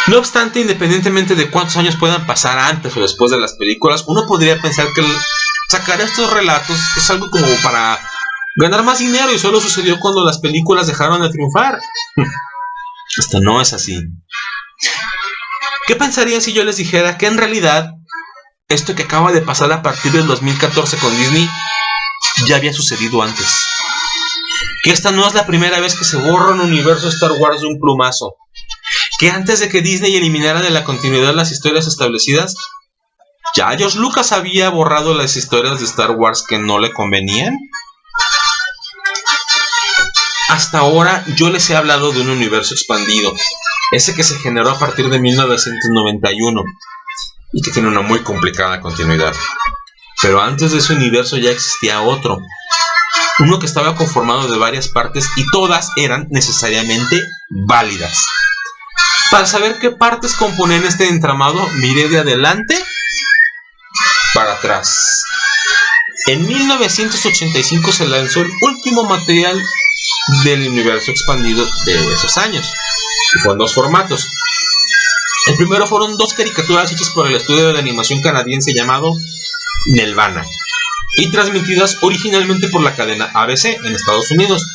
Speaker 1: No obstante, independientemente de cuántos años puedan pasar antes o después de las películas, uno podría pensar que sacar estos relatos es algo como para ganar más dinero y solo sucedió cuando las películas dejaron de triunfar. Esto no es así. ¿Qué pensarían si yo les dijera que en realidad esto que acaba de pasar a partir del 2014 con Disney ya había sucedido antes? Que esta no es la primera vez que se borra un universo Star Wars de un plumazo. Que antes de que Disney eliminara de la continuidad las historias establecidas, ya George Lucas había borrado las historias de Star Wars que no le convenían. Hasta ahora yo les he hablado de un universo expandido, ese que se generó a partir de 1991 y que tiene una muy complicada continuidad. Pero antes de ese universo ya existía otro, uno que estaba conformado de varias partes y todas eran necesariamente válidas. Para saber qué partes componen este entramado, miré de adelante para atrás. En 1985 se lanzó el último material del universo expandido de esos años, y fue en dos formatos. El primero fueron dos caricaturas hechas por el estudio de animación canadiense llamado Nelvana y transmitidas originalmente por la cadena ABC en Estados Unidos.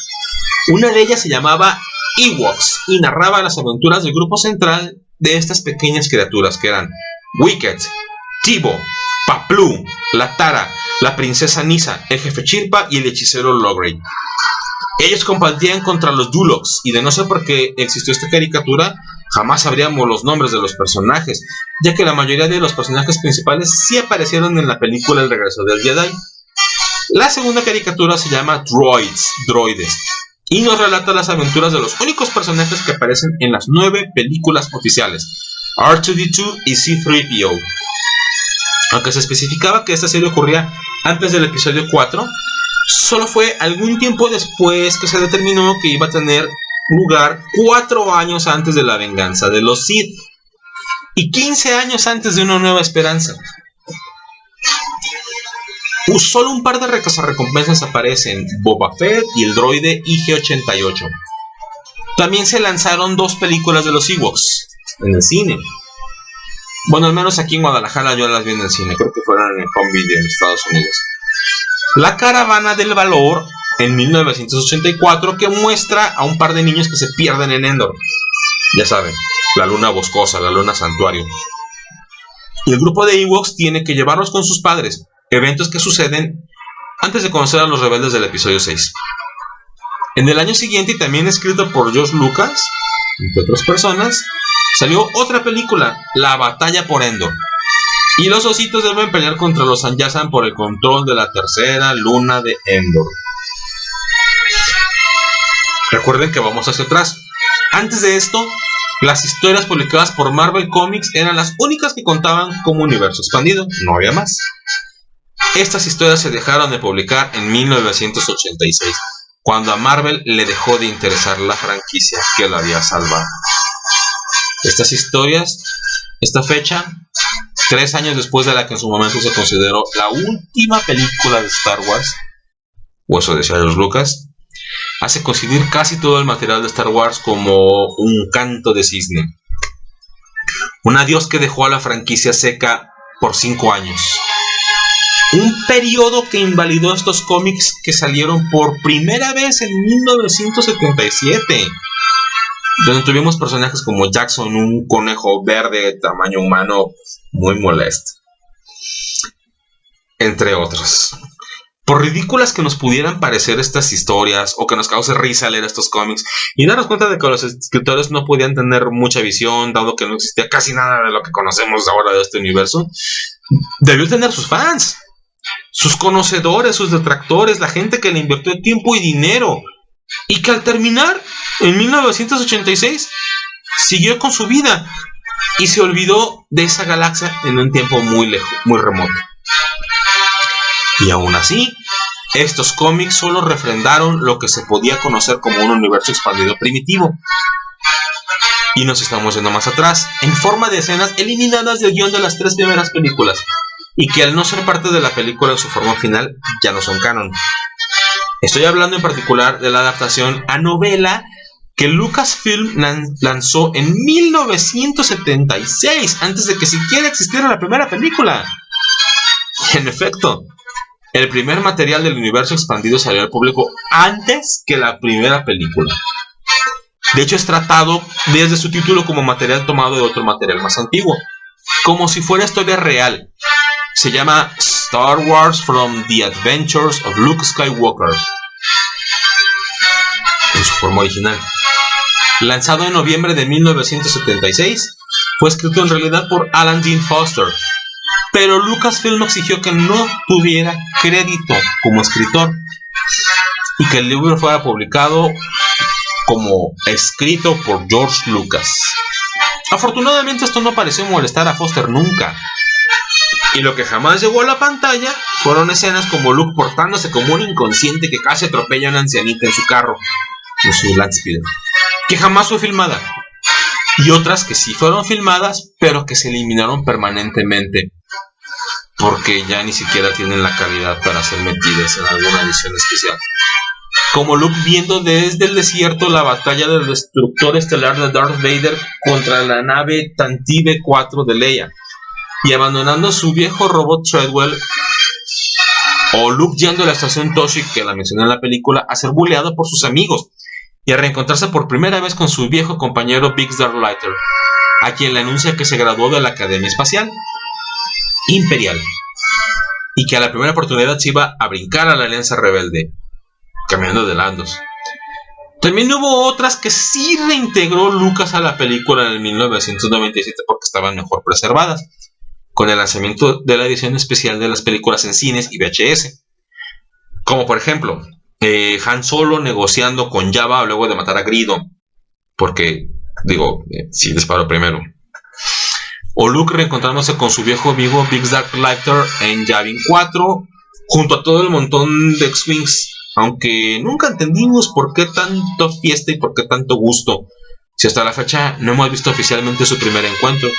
Speaker 1: Una de ellas se llamaba Ewoks y narraba las aventuras del grupo central de estas pequeñas criaturas que eran Wicket, Tibo, Paplú, la Tara, la princesa Nisa, el jefe Chirpa y el hechicero Logray. Ellos combatían contra los Dulocs y de no ser porque existió esta caricatura, jamás sabríamos los nombres de los personajes, ya que la mayoría de los personajes principales sí aparecieron en la película El regreso del Jedi. La segunda caricatura se llama Droides, y nos relata las aventuras de los únicos personajes que aparecen en las 9 películas oficiales, R2-D2 y C-3PO. Aunque se especificaba que esta serie ocurría antes del episodio 4, solo fue algún tiempo después que se determinó que iba a tener lugar 4 años antes de la venganza de los Sith y 15 años antes de Una Nueva Esperanza. Solo un par de recompensas aparecen, Boba Fett y el droide IG-88. También se lanzaron 2 películas de los Ewoks en el cine. Bueno, al menos aquí en Guadalajara yo las vi en el cine, creo que fueron en Home Video en Estados Unidos. La Caravana del Valor en 1984, que muestra a un par de niños que se pierden en Endor. Ya saben, la luna boscosa, la luna santuario. Y el grupo de Ewoks tiene que llevarlos con sus padres, eventos que suceden antes de conocer a los rebeldes del episodio 6. En el año siguiente, y también escrito por George Lucas, entre otras personas, salió otra película, La Batalla por Endor. Y los ositos deben pelear contra los Anjasan por el control de la tercera luna de Endor. Recuerden que vamos hacia atrás. Antes de esto, las historias publicadas por Marvel Comics eran las únicas que contaban como universo expandido, no había más. Estas historias se dejaron de publicar en 1986, cuando a Marvel le dejó de interesar la franquicia que la había salvado. Estas historias, esta fecha, 3 años después de la que en su momento se consideró la última película de Star Wars, o eso decía George Lucas, hace coincidir casi todo el material de Star Wars como un canto de cisne. Un adiós que dejó a la franquicia seca por 5 años. Un periodo que invalidó estos cómics que salieron por primera vez en 1977, donde tuvimos personajes como Jackson, un conejo verde tamaño humano muy molesto, entre otros. Por ridículas que nos pudieran parecer estas historias o que nos cause risa leer estos cómics y darnos cuenta de que los escritores no podían tener mucha visión, dado que no existía casi nada de lo que conocemos ahora de este universo, debió tener sus fans, sus conocedores, sus detractores, la gente que le invirtió tiempo y dinero y que al terminar en 1986 siguió con su vida y se olvidó de esa galaxia en un tiempo muy lejos, muy remoto. Y aún así, estos cómics solo refrendaron lo que se podía conocer como un universo expandido primitivo. Y nos estamos yendo más atrás, en forma de escenas eliminadas del guión de las 3 primeras películas, y que al no ser parte de la película en su forma final, ya no son canon. Estoy hablando en particular de la adaptación a novela que Lucasfilm lanzó en 1976, antes de que siquiera existiera la primera película. En efecto, el primer material del universo expandido salió al público antes que la primera película. De hecho, es tratado desde su título como material tomado de otro material más antiguo, como si fuera historia real. Se llama Star Wars from the Adventures of Luke Skywalker, en su forma original. Lanzado en noviembre de 1976, fue escrito en realidad por Alan Dean Foster, pero Lucasfilm exigió que no tuviera crédito como escritor y que el libro fuera publicado como escrito por George Lucas. Afortunadamente esto no pareció molestar a Foster nunca, y lo que jamás llegó a la pantalla fueron escenas como Luke portándose como un inconsciente que casi atropella a una ancianita en su carro, en su Landspeeder, que jamás fue filmada, y otras que sí fueron filmadas pero que se eliminaron permanentemente porque ya ni siquiera tienen la calidad para ser metidas en alguna edición especial, como Luke viendo desde el desierto la batalla del destructor estelar de Darth Vader contra la nave Tantive 4 de Leia, y abandonando su viejo robot Treadwell, o Luke yendo a la estación Toshi, que la mencioné en la película, a ser bulleado por sus amigos y a reencontrarse por primera vez con su viejo compañero Biggs Darklighter, a quien le anuncia que se graduó de la Academia Espacial Imperial y que a la primera oportunidad se iba a brincar a la Alianza Rebelde, cambiando de landos. También hubo otras que sí reintegró Lucas a la película en el 1997 porque estaban mejor preservadas, con el lanzamiento de la edición especial de las películas en cines y VHS, como por ejemplo Han Solo negociando con Jabba luego de matar a Greedo, porque sí disparó primero, o Luke reencontrándose con su viejo amigo Biggs Darklighter en Yavin 4, junto a todo el montón de X-Wings, aunque nunca entendimos por qué tanto fiesta y por qué tanto gusto, si hasta la fecha no hemos visto oficialmente su primer encuentro,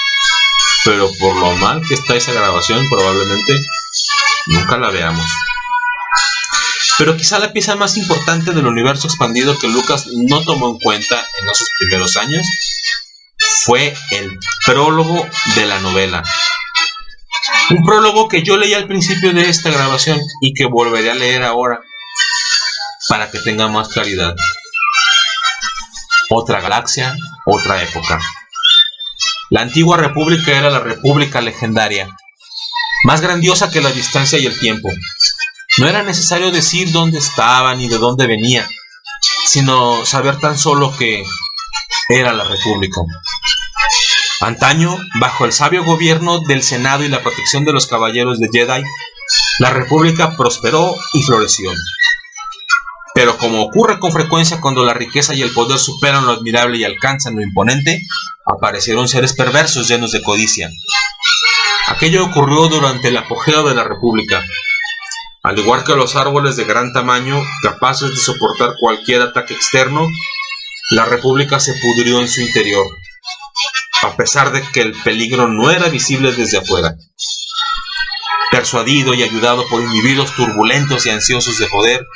Speaker 1: pero por lo mal que está esa grabación probablemente nunca la veamos. Pero quizá la pieza más importante del universo expandido que Lucas no tomó en cuenta en esos primeros años fue el prólogo de la novela. Un prólogo que yo leí al principio de esta grabación y que volveré a leer ahora para que tenga más claridad. Otra galaxia, otra época. La antigua república era la república legendaria, más grandiosa que la distancia y el tiempo. No era necesario decir dónde estaba ni de dónde venía, sino saber tan solo que era la república. Antaño, bajo el sabio gobierno del Senado y la protección de los caballeros de Jedi, la república prosperó y floreció. Pero como ocurre con frecuencia cuando la riqueza y el poder superan lo admirable y alcanzan lo imponente, aparecieron seres perversos llenos de codicia. Aquello ocurrió durante el apogeo de la república. Al igual que los árboles de gran tamaño, capaces de soportar cualquier ataque externo, la república se pudrió en su interior, a pesar de que el peligro no era visible desde afuera. Persuadido y ayudado por individuos turbulentos y ansiosos de poder,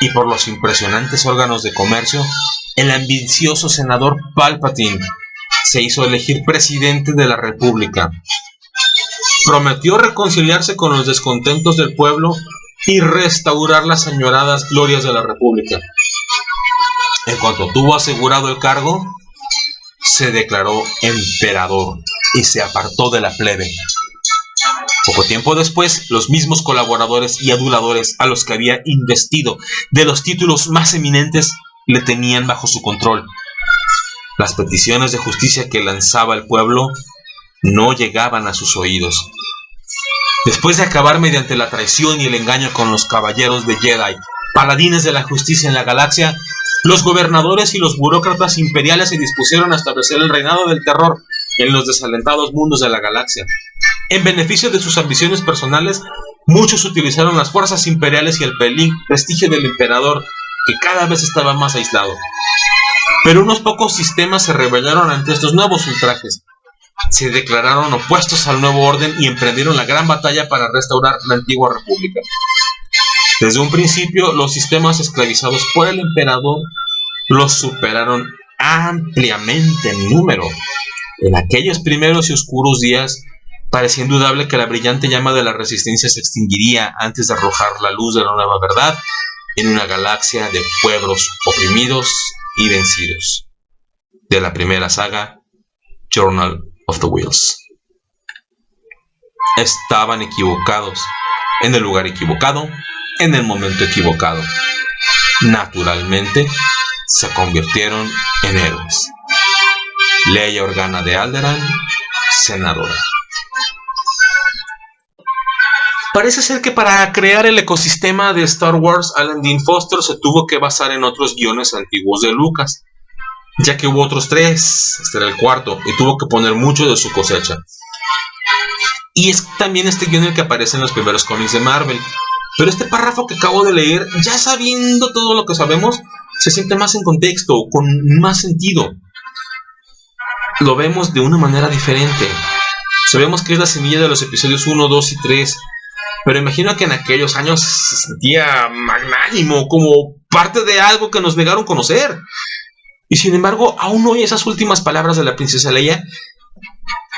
Speaker 1: y por los impresionantes órganos de comercio, el ambicioso senador Palpatine se hizo elegir presidente de la república. Prometió reconciliarse con los descontentos del pueblo y restaurar las añoradas glorias de la república. En cuanto tuvo asegurado el cargo, se declaró emperador y se apartó de la plebe. Poco tiempo después, los mismos colaboradores y aduladores a los que había investido de los títulos más eminentes le tenían bajo su control. Las peticiones de justicia que lanzaba el pueblo no llegaban a sus oídos. Después de acabar mediante la traición y el engaño con los caballeros de Jedi, paladines de la justicia en la galaxia, los gobernadores y los burócratas imperiales se dispusieron a establecer el reinado del terror en los desalentados mundos de la galaxia. En beneficio de sus ambiciones personales, muchos utilizaron las fuerzas imperiales y el prestigio del emperador, que cada vez estaba más aislado. Pero unos pocos sistemas se rebelaron ante estos nuevos ultrajes. Se declararon opuestos al nuevo orden y emprendieron la gran batalla para restaurar la antigua república. Desde un principio, los sistemas esclavizados por el emperador los superaron ampliamente en número. En aquellos primeros y oscuros días, parecía indudable que la brillante llama de la resistencia se extinguiría antes de arrojar la luz de la nueva verdad en una galaxia de pueblos oprimidos y vencidos. De la primera saga, Journal of the Wheels. Estaban equivocados, en el lugar equivocado, en el momento equivocado. Naturalmente, se convirtieron en héroes. Leia Organa de Alderaan, senadora. Parece ser que para crear el ecosistema de Star Wars, Alan Dean Foster se tuvo que basar en otros guiones antiguos de Lucas, ya que hubo otros 3, este era el cuarto, y tuvo que poner mucho de su cosecha. Y es también este guion el que aparece en los primeros cómics de Marvel. Pero este párrafo que acabo de leer, ya sabiendo todo lo que sabemos, se siente más en contexto, con más sentido. Lo vemos de una manera diferente. Sabemos que es la semilla de los episodios 1, 2 y 3, pero imagino que en aquellos años se sentía magnánimo, como parte de algo que nos negaron conocer. Y sin embargo, aún hoy esas últimas palabras de la princesa Leia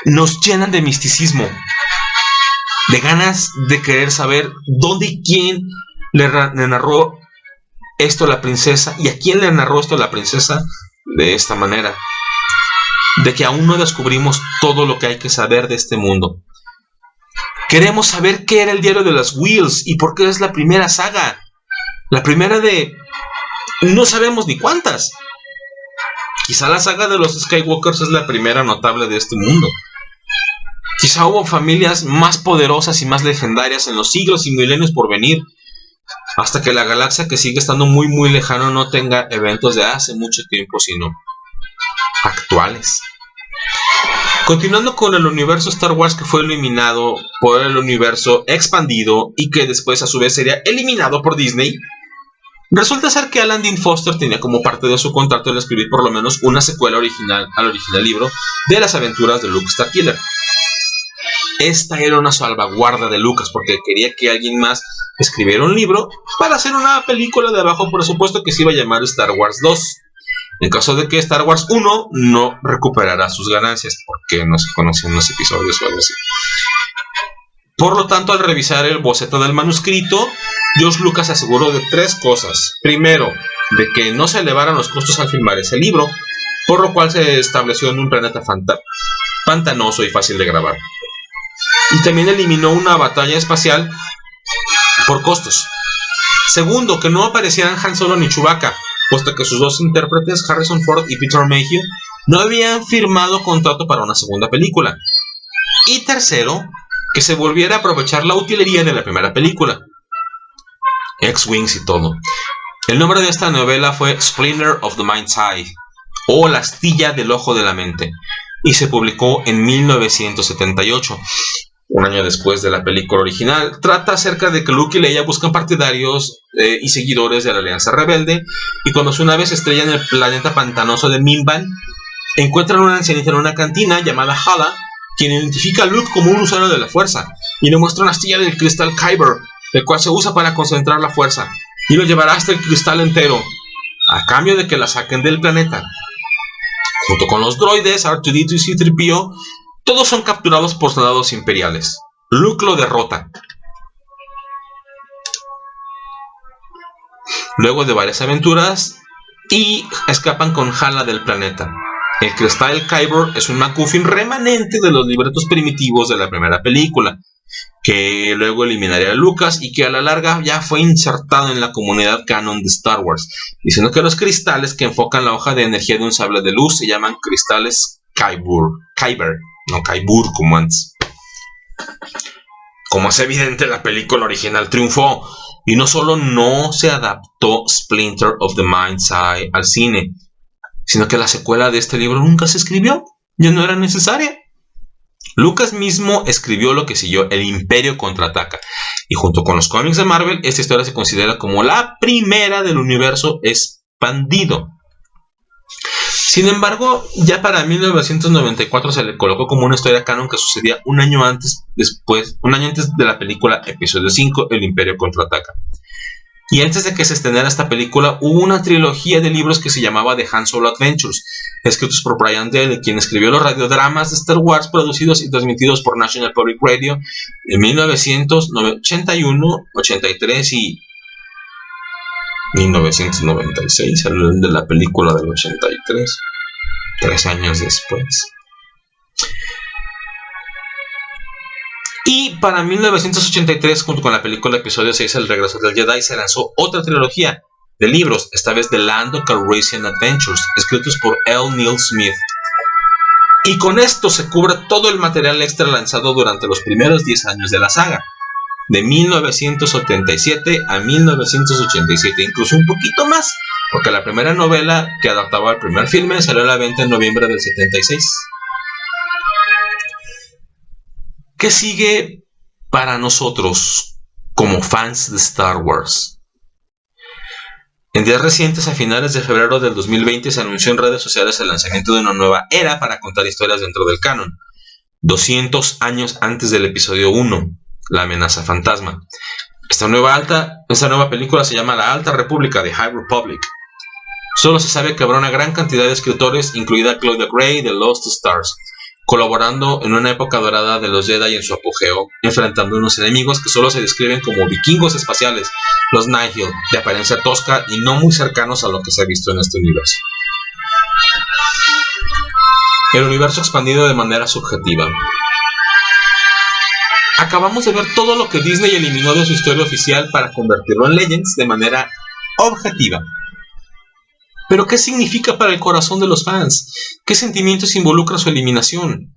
Speaker 1: nos llenan de misticismo, de ganas de querer saber dónde y quién le narró esto a la princesa, y a quién le narró esto a la princesa de esta manera. De que aún no descubrimos todo lo que hay que saber de este mundo. Queremos saber qué era el diario de las Wheels y por qué es la primera saga. La primera de... no sabemos ni cuántas. Quizá la saga de los Skywalkers es la primera notable de este mundo. Quizá hubo familias más poderosas y más legendarias en los siglos y milenios por venir, hasta que la galaxia, que sigue estando muy muy lejano, no tenga eventos de hace mucho tiempo, sino actuales. Continuando con el universo Star Wars, que fue eliminado por el universo expandido y que después a su vez sería eliminado por Disney, resulta ser que Alan Dean Foster tenía como parte de su contrato el escribir por lo menos una secuela original al original libro de las aventuras de Luke Starkiller. Esta era una salvaguarda de Lucas, porque quería que alguien más escribiera un libro para hacer una película de bajo presupuesto que se iba a llamar Star Wars 2. En caso de que Star Wars 1 no recuperara sus ganancias, porque no se conocían los episodios o algo así. Por lo tanto, al revisar el boceto del manuscrito, George Lucas se aseguró de 3 cosas. Primero, de que no se elevaran los costos al filmar ese libro, por lo cual se estableció en un planeta pantanoso y fácil de grabar. Y también eliminó una batalla espacial por costos. Segundo, que no aparecieran Han Solo ni Chewbacca, puesto que sus dos intérpretes, Harrison Ford y Peter Mayhew, no habían firmado contrato para una segunda película. Y tercero, que se volviera a aprovechar la utilería de la primera película, X-Wings y todo. El nombre de esta novela fue Splinter of the Mind's Eye, o La astilla del ojo de la mente, y se publicó en 1978. Un año después de la película original. Trata acerca de que Luke y Leia buscan partidarios y seguidores de la Alianza Rebelde, y cuando su nave se estrella en el planeta pantanoso de Mimban, encuentran a una ancianita en una cantina llamada Hala, quien identifica a Luke como un usuario de la fuerza, y le muestra una astilla del cristal Kyber, el cual se usa para concentrar la fuerza, y lo llevará hasta el cristal entero, a cambio de que la saquen del planeta. Junto con los droides, R2-D2 y C-3PO, todos son capturados por soldados imperiales. Luke lo derrota. Luego de varias aventuras, y escapan con Hala del planeta. El cristal Kyber es un MacGuffin remanente de los libretos primitivos de la primera película, que luego eliminaría a Lucas y que a la larga ya fue insertado en la comunidad canon de Star Wars, diciendo que los cristales que enfocan la hoja de energía de un sable de luz se llaman cristales Kyber, no Kyber como antes. Como es evidente, la película original triunfó, y no solo no se adaptó Splinter of the Mind's Eye al cine, sino que la secuela de este libro nunca se escribió, ya no era necesaria. Lucas mismo escribió lo que siguió, El Imperio Contraataca, y junto con los cómics de Marvel, esta historia se considera como la primera del universo expandido. Sin embargo, ya para 1994 se le colocó como una historia canon que sucedía un año antes de la película Episodio 5, El Imperio Contraataca. Y antes de que se estrenara esta película, hubo una trilogía de libros que se llamaba The Han Solo Adventures, escritos por Brian Daley, quien escribió los radiodramas de Star Wars producidos y transmitidos por National Public Radio en 1981, 83 y 1996, el de la película del 83, 3 años después. Y para 1983, junto con la película Episodio 6, El Regreso del Jedi, se lanzó otra trilogía de libros, esta vez de Lando Calrissian Adventures, escritos por L. Neil Smith. Y con esto se cubre todo el material extra lanzado durante los primeros 10 años de la saga, de 1977 a 1987, incluso un poquito más, porque la primera novela que adaptaba al primer filme salió a la venta en noviembre del 76. ¿Qué sigue para nosotros como fans de Star Wars? En días recientes, a finales de febrero del 2020, se anunció en redes sociales el lanzamiento de una nueva era para contar historias dentro del canon, 200 años antes del episodio 1, La amenaza fantasma. Esta nueva película se llama La Alta República, de High Republic. Solo se sabe que habrá una gran cantidad de escritores, incluida Claudia Gray de Lost Stars, colaborando en una época dorada de los Jedi en su apogeo, enfrentando unos enemigos que solo se describen como vikingos espaciales, los Nihil, de apariencia tosca y no muy cercanos a lo que se ha visto en este universo. El universo expandido de manera subjetiva. Acabamos de ver todo lo que Disney eliminó de su historia oficial para convertirlo en Legends de manera objetiva. ¿Pero qué significa para el corazón de los fans? ¿Qué sentimientos involucra su eliminación?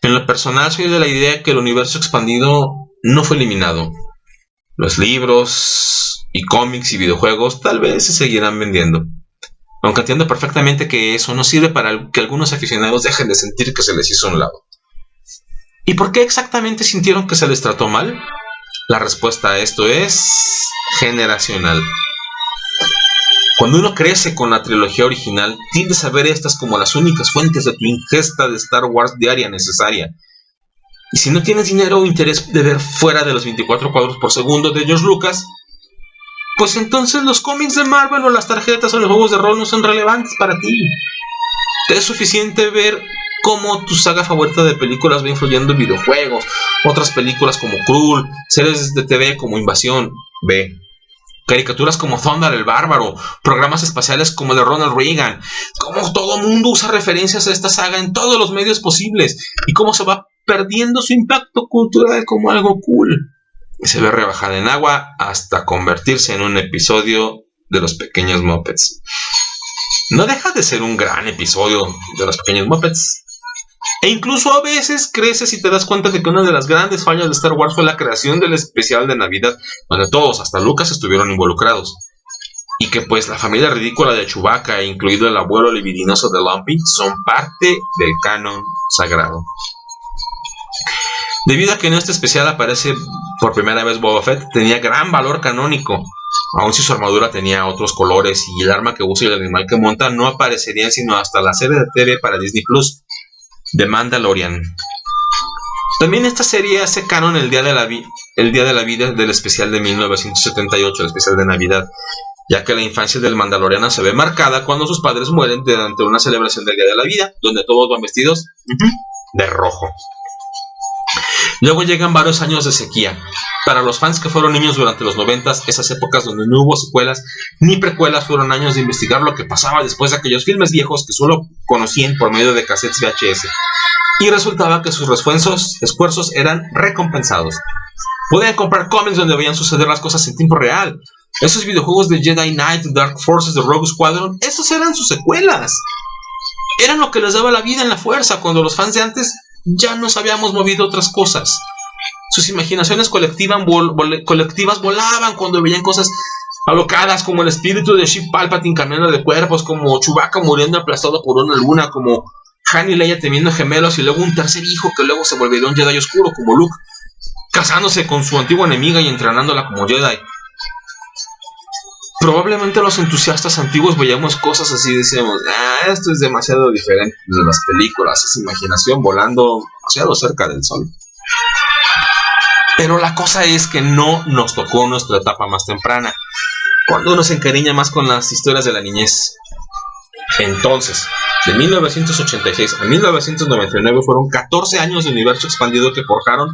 Speaker 1: En lo personal soy de la idea que el universo expandido no fue eliminado. Los libros y cómics y videojuegos tal vez se seguirán vendiendo. Aunque entiendo perfectamente que eso no sirve para que algunos aficionados dejen de sentir que se les hizo a un lado. ¿Y por qué exactamente sintieron que se les trató mal? La respuesta a esto es generacional. Cuando uno crece con la trilogía original, tiendes a ver estas como las únicas fuentes de tu ingesta de Star Wars diaria necesaria. Y si no tienes dinero o interés de ver fuera de los 24 cuadros por segundo de George Lucas, pues entonces los cómics de Marvel o las tarjetas o los juegos de rol no son relevantes para ti. Te es suficiente ver cómo tu saga favorita de películas va influyendo en videojuegos, otras películas como Krull, series de TV como Invasión, B, caricaturas como Thunder el Bárbaro, programas espaciales como el de Ronald Reagan, cómo todo mundo usa referencias a esta saga en todos los medios posibles y cómo se va perdiendo su impacto cultural como algo cool. Y se ve rebajada en agua hasta convertirse en un episodio de Los Pequeños Muppets. No deja de ser un gran episodio de Los Pequeños Muppets. E incluso a veces creces y te das cuenta de que una de las grandes fallas de Star Wars fue la creación del especial de Navidad, donde todos, hasta Lucas, estuvieron involucrados. Y que pues la familia ridícula de Chewbacca, incluido el abuelo libidinoso de Lumpy, son parte del canon sagrado. Debido a que en este especial aparece por primera vez Boba Fett, tenía gran valor canónico, aun si su armadura tenía otros colores y el arma que usa y el animal que monta no aparecerían sino hasta la serie de TV para Disney Plus, The Mandalorian. También esta serie hace canon el día de la vida del especial de 1978, el especial de Navidad, ya que la infancia del Mandaloriano se ve marcada cuando sus padres mueren durante una celebración del día de la vida, donde todos van vestidos de rojo. Luego llegan varios años de sequía. Para los fans que fueron niños durante los 90s, esas épocas donde no hubo secuelas ni precuelas, fueron años de investigar lo que pasaba después de aquellos filmes viejos que solo conocían por medio de cassettes VHS. Y resultaba que sus esfuerzos eran recompensados. Podían comprar cómics donde veían suceder las cosas en tiempo real. Esos videojuegos de Jedi Knight, Dark Forces, de Rogue Squadron, esos eran sus secuelas. Eran lo que les daba la vida en la fuerza, cuando los fans de antes ya nos habíamos movido otras cosas. Sus imaginaciones colectivas volaban cuando veían cosas alocadas, como el espíritu de Sheev Palpatine cambiando de cuerpos, como Chewbacca muriendo aplastado por una luna, como Han y Leia teniendo gemelos y luego un tercer hijo que luego se volvería un Jedi oscuro, como Luke casándose con su antigua enemiga y entrenándola como Jedi. Probablemente los entusiastas antiguos veíamos cosas así y decíamos, esto es demasiado diferente de las películas, es imaginación volando demasiado cerca del sol. Pero la cosa es que no nos tocó nuestra etapa más temprana. cuando uno se encariña más con las historias de la niñez. Entonces, de 1986 a 1999 fueron 14 años de universo expandido que forjaron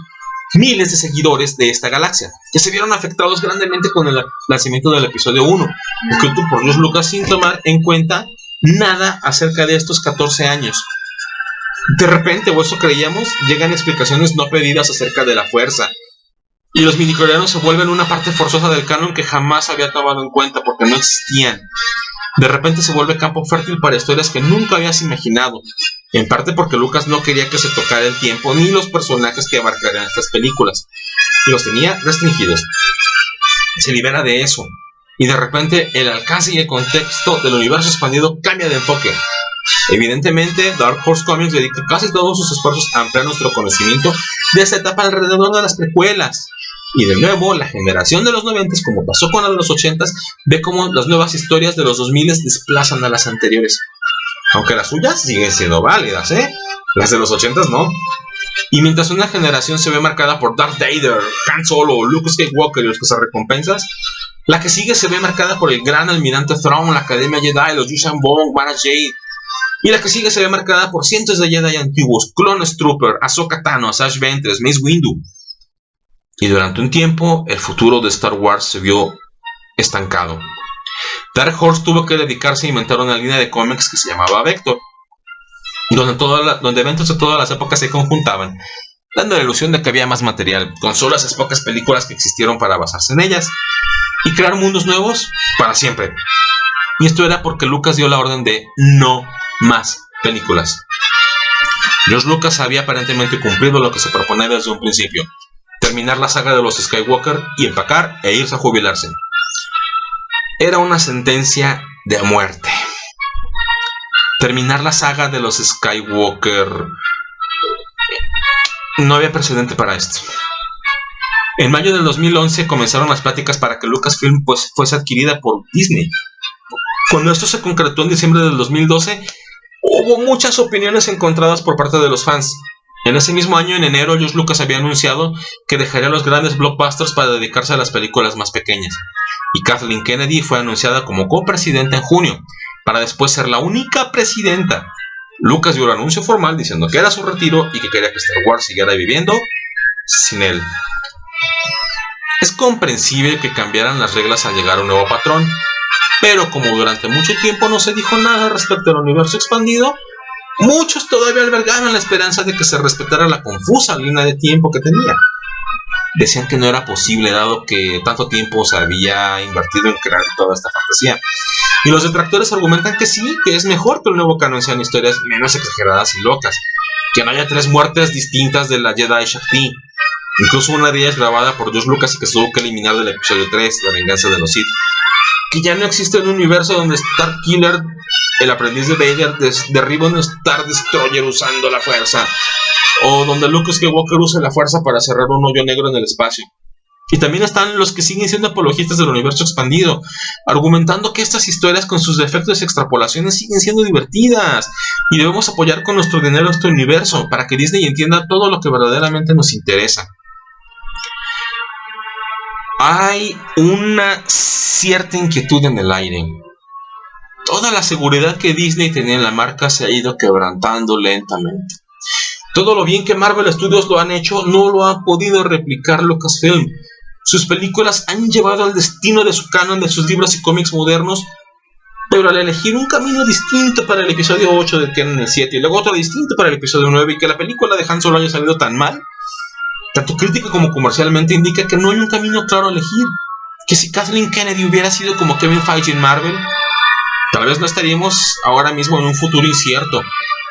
Speaker 1: miles de seguidores de esta galaxia, que se vieron afectados grandemente con el lanzamiento del episodio 1, escrito por George Lucas sin tomar en cuenta nada acerca de estos 14 años. De repente, o eso creíamos, llegan explicaciones no pedidas acerca de la fuerza, y los minicoreanos se vuelven una parte forzosa del canon que jamás había tomado en cuenta porque no existían. De repente se vuelve campo fértil para historias que nunca habías imaginado, en parte porque Lucas no quería que se tocara el tiempo ni los personajes que abarcarían estas películas, y los tenía restringidos. Se libera de eso, y de repente el alcance y el contexto del universo expandido cambia de enfoque. Evidentemente, Dark Horse Comics dedica casi todos sus esfuerzos a ampliar nuestro conocimiento de esta etapa alrededor de las precuelas. Y de nuevo, la generación de los 90, como pasó con la de los 80, ve cómo las nuevas historias de los 2000 desplazan a las anteriores. Aunque las suyas siguen siendo válidas, las de los 80 no. Y mientras una generación se ve marcada por Darth Vader, Han Solo, Luke Skywalker y los cazarrecompensas, la que sigue se ve marcada por el gran almirante Thrawn, la Academia Jedi, los Yuuzhan Vong, Mara Jade. Y la que sigue se ve marcada por cientos de Jedi antiguos, Clone Trooper, Ahsoka Tano, Asajj Ventress, Mace Windu. Y durante un tiempo, el futuro de Star Wars se vio estancado. Dark Horse tuvo que dedicarse a inventar una línea de cómics que se llamaba Vector, donde eventos de todas las épocas se conjuntaban, dando la ilusión de que había más material, con solo esas pocas películas que existieron para basarse en ellas, y crear mundos nuevos para siempre. Y esto era porque Lucas dio la orden de no más películas. George Lucas había aparentemente cumplido lo que se proponía desde un principio: terminar la saga de los Skywalker y empacar e irse a jubilarse. Era una sentencia de muerte. Terminar la saga de los Skywalker. No había precedente para esto. En mayo del 2011 comenzaron las pláticas para que Lucasfilm fuese adquirida por Disney. Cuando esto se concretó en diciembre del 2012, hubo muchas opiniones encontradas por parte de los fans. En ese mismo año, en enero, George Lucas había anunciado que dejaría los grandes blockbusters para dedicarse a las películas más pequeñas. Y Kathleen Kennedy fue anunciada como copresidenta en junio, para después ser la única presidenta. Lucas dio un anuncio formal diciendo que era su retiro y que quería que Star Wars siguiera viviendo sin él. Es comprensible que cambiaran las reglas al llegar a un nuevo patrón, pero como durante mucho tiempo no se dijo nada respecto al universo expandido, muchos todavía albergaban la esperanza de que se respetara la confusa línea de tiempo que tenía. Decían que no era posible, dado que tanto tiempo se había invertido en crear toda esta fantasía. Y los detractores argumentan que sí, que es mejor que el nuevo canon sean historias menos exageradas y locas, que no haya 3 muertes distintas de la Jedi Shakti, incluso una de ellas grabada por George Lucas y que se tuvo que eliminar del episodio 3, La venganza de los Sith. Que ya no existe un universo donde Starkiller, el aprendiz de Vader, derriba un Star Destroyer usando la fuerza, o donde Luke Skywalker usa la fuerza para cerrar un hoyo negro en el espacio. Y también están los que siguen siendo apologistas del universo expandido, argumentando que estas historias con sus defectos y extrapolaciones siguen siendo divertidas, y debemos apoyar con nuestro dinero este universo, para que Disney entienda todo lo que verdaderamente nos interesa. Hay una cierta inquietud en el aire. Toda la seguridad que Disney tenía en la marca se ha ido quebrantando lentamente. Todo lo bien que Marvel Studios lo han hecho no lo ha podido replicar Lucasfilm. Sus películas han llevado al destino de su canon de sus libros y cómics modernos, pero al elegir un camino distinto para el episodio 8 de Canon el 7 y luego otro distinto para el episodio 9, y que la película de Han Solo haya salido tan mal, tanto crítica como comercialmente indica que no hay un camino claro a elegir. Que si Kathleen Kennedy hubiera sido como Kevin Feige en Marvel, tal vez no estaríamos ahora mismo en un futuro incierto,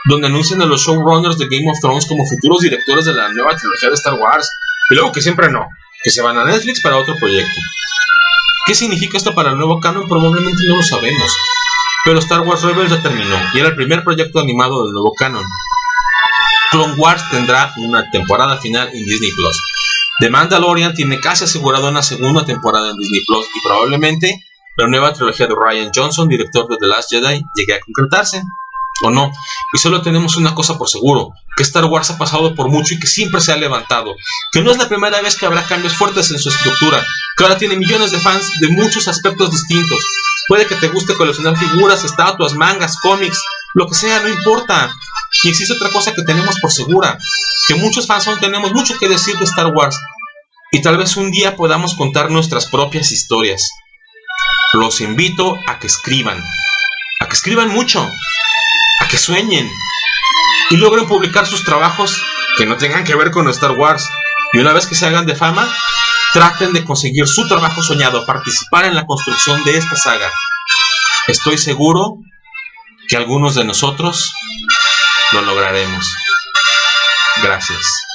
Speaker 1: donde anuncian a los showrunners de Game of Thrones como futuros directores de la nueva trilogía de Star Wars, y luego que siempre no, que se van a Netflix para otro proyecto. ¿Qué significa esto para el nuevo canon? Probablemente no lo sabemos, pero Star Wars Rebels ya terminó, y era el primer proyecto animado del nuevo canon. Clone Wars tendrá una temporada final en Disney Plus. The Mandalorian tiene casi asegurado una segunda temporada en Disney Plus, y probablemente la nueva trilogía de Rian Johnson, director de The Last Jedi, llegue a concretarse. o no. Y solo tenemos una cosa por seguro, que Star Wars ha pasado por mucho y que siempre se ha levantado, que no es la primera vez que habrá cambios fuertes en su estructura, que ahora tiene millones de fans de muchos aspectos distintos. Puede que te guste coleccionar figuras, estatuas, mangas, cómics, lo que sea, no importa. Y existe otra cosa que tenemos por segura, que muchos fans aún tenemos mucho que decir de Star Wars, y tal vez un día podamos contar nuestras propias historias. Los invito a que escriban mucho, a que sueñen y logren publicar sus trabajos que no tengan que ver con Star Wars. Y una vez que se hagan de fama, traten de conseguir su trabajo soñado, participar en la construcción de esta saga. Estoy seguro que algunos de nosotros lo lograremos. Gracias.